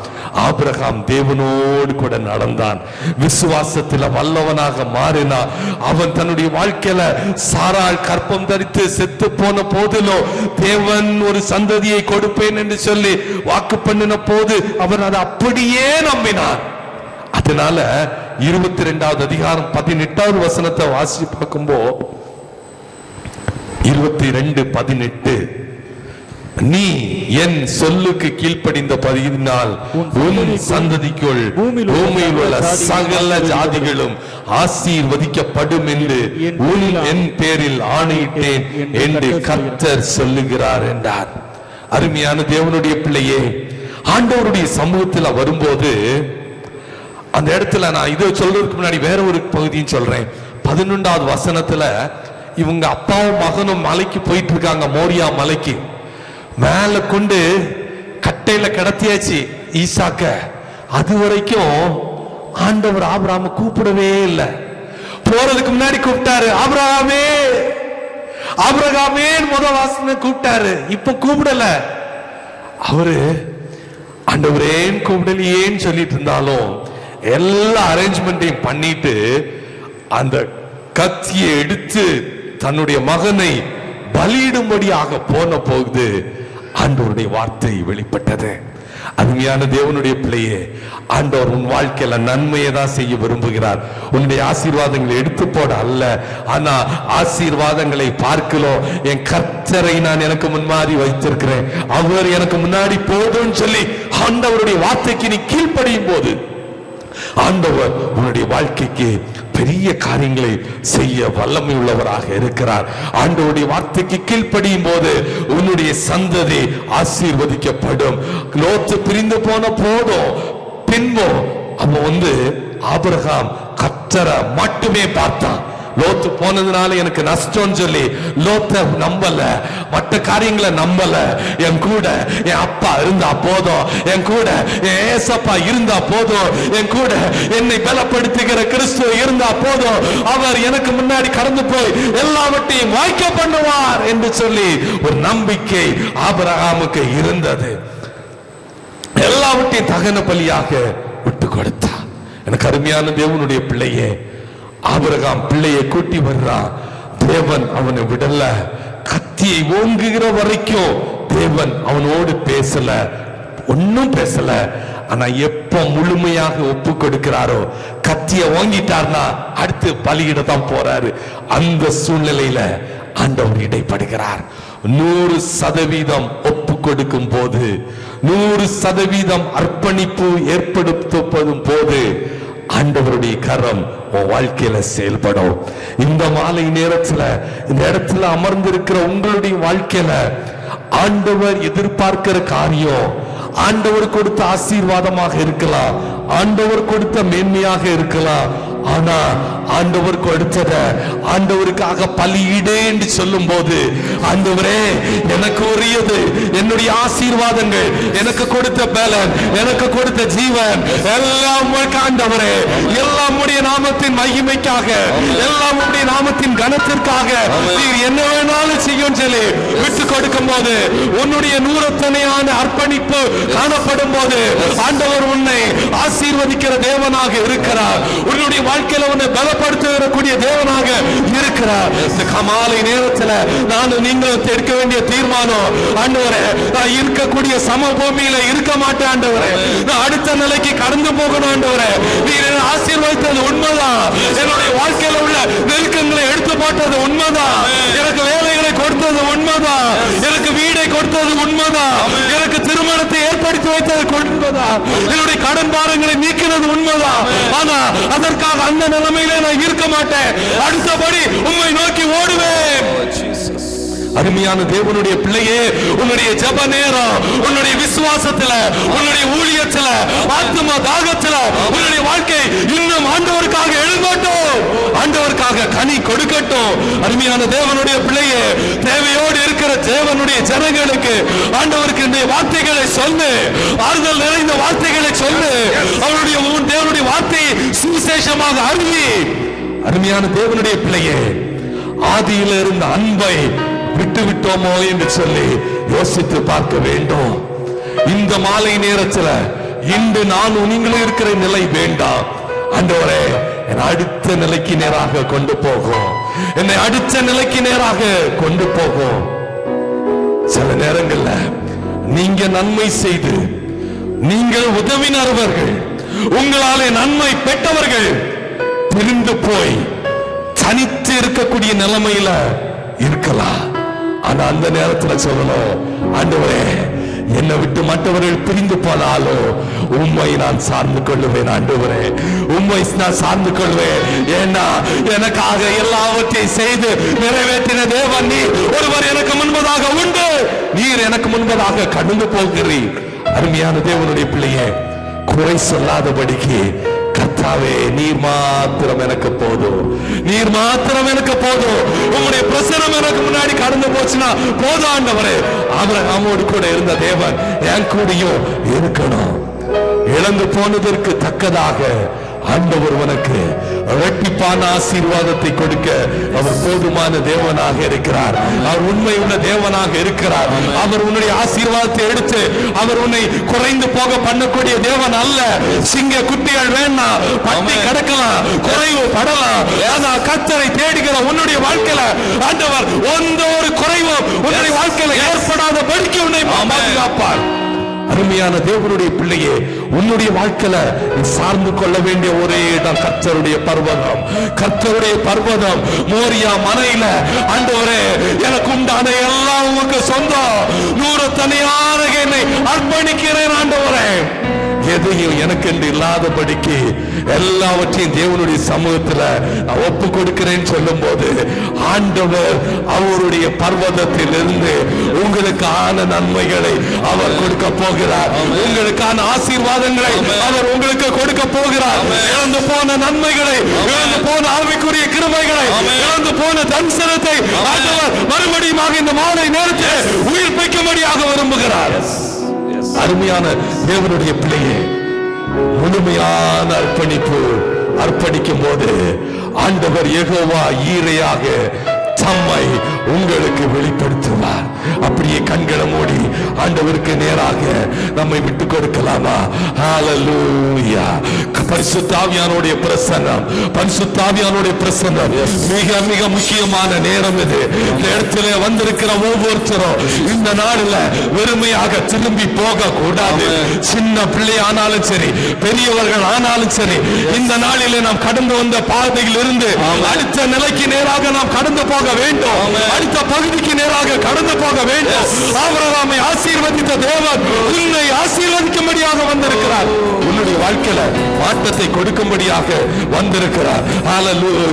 ஆபிரகாம் தேவனோடு கூட நடந்தான், விசுவாசத்தில் வல்லவனாக மாறினான். அவன் தன்னுடைய வாழ்க்கையில சாராள் கற்பம் தரித்து செத்து போன போதிலும் தேவன் ஒரு சந்ததியை கொடுப்பேன் என்று சொல்லி வாக்கு பண்ணின போது அவன் அதை அப்படியே நம்பினான். அதனால 22வது அதிகாரம் 18வது வசனத்தை வாசி பார்க்கும்போது 22:18, நீ என் சொல்லுக்கு கீழ்ப்படிந்த பதினால் உன் சந்ததிக்குள் பூமியில் உள்ள சகல ஜாதிகளும் ஆசீர்வதிக்கப்படும் என்று என் பேரில் ஆணையிட்டேன் என்று கர்த்தர் சொல்லுகிறார் என்றார். அருமையான தேவனுடைய பிள்ளையே, ஆண்டவருடைய சமூகத்தில் வரும்போது அந்த இடத்துல நான் இதை சொல்றதுக்கு முன்னாடி வேற ஒரு பகுதியும் சொல்றேன். 11வது வசனத்துல இவங்க அப்பாவும் மகனும் மலைக்கு போயிட்டு இருக்காங்க, மோரியா மலைக்கு. மேல கொண்டு கட்டையில கடத்தியாச்சு ஈசாக்க. அது வரைக்கும் ஆண்டவர் ஆபிரகாமை கூப்பிடவே இல்லை. போறதுக்கு முன்னாடி கூப்பிட்டாரு, ஆபிரகாமே ஆபிரகாமே வாசனை கூப்பிட்டாரு. இப்ப கூப்பிடல. அவரு ஆண்டவரேன் கூப்பிடலையேன்னு சொல்லிட்டு இருந்தாலும் எல்லா அரேஞ்ச்மெண்ட்டையும் பண்ணிட்டு அந்த கத்தியை எடுத்து தன்னுடைய மகனை பலியிடும்படியாக போன போகுது ஆண்டவருடைய வார்த்தை வெளிப்பட்டது. அருமையான தேவனுடைய பிள்ளையே, ஆண்டவர் உன் வாழ்க்கையில நன்மையை தான் செய்ய விரும்புகிறார். உன்னுடைய ஆசீர்வாதங்களை எடுத்து போட அல்ல. ஆனா ஆசீர்வாதங்களை பார்க்கலாம், என் கர்த்தரை நான் எனக்கு முன்மாறி வைத்திருக்கிறேன், அவர் எனக்கு முன்னாடி போதும்னு சொல்லி ஆண்டவருடைய வார்த்தைக்கு நீ கீழ்ப்படியும் போது ஆண்டவர் உன்னுடைய வாழ்க்கைக்கு பெரிய காரியங்களை செய்ய வல்லமை உள்ளவராக இருக்கிறார். ஆண்டவருடைய வார்த்தைக்கு கீழ்ப்படியும் போது உன்னுடைய சந்ததி ஆசீர்வதிக்கப்படும். லோத்து பிரிந்து போன போதும் பின்போ அவன் ஆபிரகாம் கர்த்தரை மட்டுமே பார்த்தான். லோத்து போனதுனால எனக்கு நஷ்டம் சொல்லி லோத்த நம்பல, மற்ற காரியங்களை நம்பல. என் கூட என் அப்பா இருந்தா போதும், என் கூட என் ஏசப்பா இருந்தா போதும், என் கூட என்னை பலப்படுத்துகிற கிறிஸ்து இருந்தா போதும், அவர் எனக்கு முன்னாடி கடந்து போய் எல்லாவற்றையும் வாய்க்க பண்ணுவார் என்று சொல்லி ஒரு நம்பிக்கை ஆபிரகாமுக்கு இருந்தது. எல்லாவற்றையும் தகன பலியாக விட்டு கொடுத்தார். எனக்கு அருமையான தேவனுடைய பிள்ளையே, ஆபிரகாம் பிள்ளையை கூட்டி வர்றான். தேவன் அவனை விடல. கத்தியை ஓங்குகிற வரைக்கும் தேவன் அவனோடு பேசல, ஒன்னும் பேசல. ஆனா எப்ப முழுமையாக ஒப்பு கொடுக்கிறாரோ, கத்திய ஓங்கிட்டார்னா அடுத்து பலியிட தான் போறாரு. அந்த சூழ்நிலையில ஆண்டவர் இடைப்படுகிறார். 100% ஒப்பு கொடுக்கும் போது, 100% அர்ப்பணிப்பு ஏற்படுத்தப்படும் போது ஆண்டவருடைய கரம் உன் வாழ்க்கையில செயல்படும். இந்த மாலை நேரத்துல இந்த இடத்துல அமர்ந்திருக்கிற உங்களுடைய வாழ்க்கையில ஆண்டவர் எதிர்பார்க்கிற காரியம், ஆண்டவர் கொடுத்த ஆசீர்வாதமாக இருக்கலாம், ஆண்டவர் கொடுத்த மேன்மையாக இருக்கலாம். ஆனா ஆண்டவர் கொடுத்தத ஆண்டவருக்காக பலியிடு என்று சொல்லும் போது, ஆண்டவரே எனக்கு உரியது என்னுடைய ஆசீர்வாதங்கள், எனக்கு கொடுத்த பலன், எனக்கு கொடுத்த ஜீவன் எல்லாம் ஆண்டவரே, எல்லாம் உடைய நாமத்தின் மகிமைக்காக, எல்லாம் உடைய நாமத்தின் கனத்திற்காக நீர் என்ன வேணாலும் செய்யும் சொல்லி விட்டு கொடுக்கும் போது, உன்னுடைய நூறத்தனையான அர்ப்பணிப்பு காணப்படும் போது ஆண்டவர் உன்னை ஆசீர்வதிக்கிற தேவனாக இருக்கிறார். உன்னுடைய வாழ்க்கையில உன்னை பலப்படுத்தக்கூடிய தேவனாக இருக்கிறார். இந்த காலை நேரத்தில் நான் நீங்கள் எடுக்க வேண்டிய தீர்மானம், ஆண்டவரே நான் இருக்கக்கூடிய சமபூமியில இருக்க மாட்டேன் ஆண்டவரே, நான் அடுத்த நிலைக்கு கடந்து போகணும் ஆண்டவரே, நீர் என்னை ஆசீர்வதித்தது உண்மைதான், என்னுடைய வாழ்க்கையில உள்ள நெருக்கங்களை எடுத்து போட்டது உண்மைதான், எனக்கு வேலைகளை கொடுத்தது உண்மைதான், எனக்கு வீடை கொடுத்தது உண்மைதான், எனக்கு திருமணத்தை ஏற்படுத்தி வைத்தது உண்மைதான், என்னுடைய கடன் பாரங்களை நீக்கினது உண்மைதான். ஆனா அதற்காக அந்த நிலைமையில நான் இருக்க மாட்டேன், அடுத்தபடி உம்மை நோக்கி ஓடுவேன். அருமையான தேவனுடைய பிள்ளையே, உன்னுடைய ஜெப நேரம், உன்னுடைய விசுவாசத்துல, உன்னுடைய ஊழியத்துல, ஆத்தும தாகத்துல உன்னுடைய வாழ்க்கை இன்னும் ஆண்டவருக்காக எழுங்கட்டும், ஆண்டவருக்காக கனி கொடுக்கட்டும். அருமையான தேவனுடைய பிள்ளையே, தேவையோடு இருக்கிற தேவனுடைய ஜனங்களுக்கு ஆண்டவருக்கு இந்த வார்த்தைகளை சொல்லு, ஆறுதல் நிறைந்த வார்த்தைகளை சொல்லு, அவருடைய தேவனுடைய வார்த்தையை சுவிசேஷமாக அறிவி. அருமையான தேவனுடைய பிள்ளையே, ஆதியில இருந்த அன்பை விட்டு விட்டோமோ என்று சொல்லி யோசித்து பார்க்க வேண்டும். இந்த மாலை நேரத்தில் இன்று நான் நீங்களும் இருக்கிற நிலை வேண்டாம். ஆண்டவரே என்னை அடுத்த நிலைக்கு நேராக கொண்டு போகும், என்னை அடுத்த நிலைக்கு நேராக கொண்டு போகும். சில நேரங்கள்ல நீங்க நன்மை செய்து நீங்கள் உதவினவர்கள், உங்களாலே நன்மை பெற்றவர்கள் பிரிந்து போய் தனித்து இருக்கக்கூடிய நிலைமையில இருக்கலாம். ஆனா அந்த நேரத்துல சொல்லணும், ஆண்டவரே என்னை விட்டு மற்றவர்கள் பிரிந்து போனாலும் உம்மை நான் சார்ந்து கொள்ளுவேன், ஆண்டவரே உம்மை நான் சார்ந்து கொள்வேன். ஏன்னா எனக்காக எல்லாவற்றையும் செய்து நிறைவேற்றின தேவன் நீர் ஒருவர் எனக்கு முன்பதாக உண்டு, நீர் எனக்கு முன்பதாக கடந்து போகிறீர். அருமையான தேவனுடைய பிள்ளையே, குறை சொல்லாதபடிக்கு கர்த்தாவே நீர் மாத்திரம் எனக்கு போதும், நீர் மாத்திரம் எனக்கு போதும், உங்களுடைய பிரசனம் எனக்கு முன்னாடி கடந்து போச்சுன்னா போதும் ஆண்டவரே. ஆபிரகாமோடு கூட இருந்த தேவன் என் கூடயும் இருக்கணும். இழந்து போனதற்கு தக்கதாக ஆண்டவர் உனக்கு இரட்டிப்பான ஆசீர்வாதத்தை கொடுக்க அவர் போதுமான தேவனாக இருக்கிறார். அவர் உண்மை உள்ள தேவனாக இருக்கிறார். அவர் உன்னுடைய ஆசீர்வாதத்தை எடுத்து அவர் உன்னை குறைந்து போக பண்ணக்கூடிய தேவன் அல்ல. சிங்க குட்டிகள் வேணாம், பட்டி கிடக்கலாம், குறைவு படலாம், ஆனா கர்த்தரை தேடுகிற உன்னுடைய வாழ்க்கையில ஆண்டவர் எந்த ஒரு குறைவும் உன்னுடைய வாழ்க்கையில ஏற்படாத படிக்க உன்னை பாதுகாப்பார். அருமையான தேவனுடைய பிள்ளையே, உன்னுடைய வாழ்க்கையில நீ சார்ந்து கொள்ள வேண்டிய ஒரே இடம் கர்த்தருடைய பர்வதம். கர்த்தருடைய பர்வதம் மோரியா மலையில, ஆண்டவரே எனக்கு உண்டான எல்லாம் உமக்கு சொந்தம், 100 தனியான என்னை அர்ப்பணிக்கிறேன் ஆண்டவரே, எதையும் எனக்கு என்று இல்லாதபடிக்கு எல்லாவற்றையும் தேவனுடைய சமூகத்துல நான் ஒப்பு கொடுக்கிறேன்னு சொல்லும் போது ஆண்டவர் அவருடைய பர்வதத்தில் இருந்து உங்களுக்கான நன்மைகளை அவர் கொடுக்க போகிறார். உங்களுக்கான ஆசீர்வாதங்களை அவர் உங்களுக்கு கொடுக்க போகிறார். இழந்து போன நன்மைகளை, இழந்து போன ஆவிக்குரிய கிருபைகளை, இழந்து போன தரிசனத்தை ஆண்டவர் மறுபடியும் இந்த மாலை நேரத்தில் உயிர்ப்பிக்கும்படியாக விரும்புகிறார். அருமையான தேவனுடைய பிள்ளையே, முழுமையான அர்ப்பணிக்கும் போது ஆண்டவர் யெகோவா ஈரையாக தம்மை உங்களுக்கு வெளிப்படுத்துவார். அப்படியே கண்களை மூடி ஆண்டவருக்கு நேராக நம்மை விட்டு கொடுக்கலாமா? ஹalleluya. பரிசுத்த ஆவியானுடைய பிரசன்னம், பரிசுத்த ஆவியானுடைய பிரசன்னம் மிக மிக முக்கியமான நேரம் இது. இந்த இடத்துல வந்திருக்கிற ஒவ்வொருத்தரும் இந்த நாளில் வெறுமையாக திரும்பி போக கூடாது. சின்ன பிள்ளை ஆனாலும் சரி, பெரியவர்கள் ஆனாலும் சரி, இந்த நாளிலே நாம் கடந்து வந்த பாதையில் இருந்து அடுத்த நிலைக்கு நேராக நாம் கடந்து போக வேண்டும். அடுத்த பகுதிக்கு நேராக கடந்து போக வேண்டும். ஆபிரகாமை ஆசீர்வதித்த தேவன் உன்னை ஆசீர்வதிக்கும்படியாக வந்திருக்கிறார். உன்னுடைய வாழ்க்கையில மாற்றத்தை கொடுக்கும்படியாக வந்திருக்கிறார். ஹalleluya.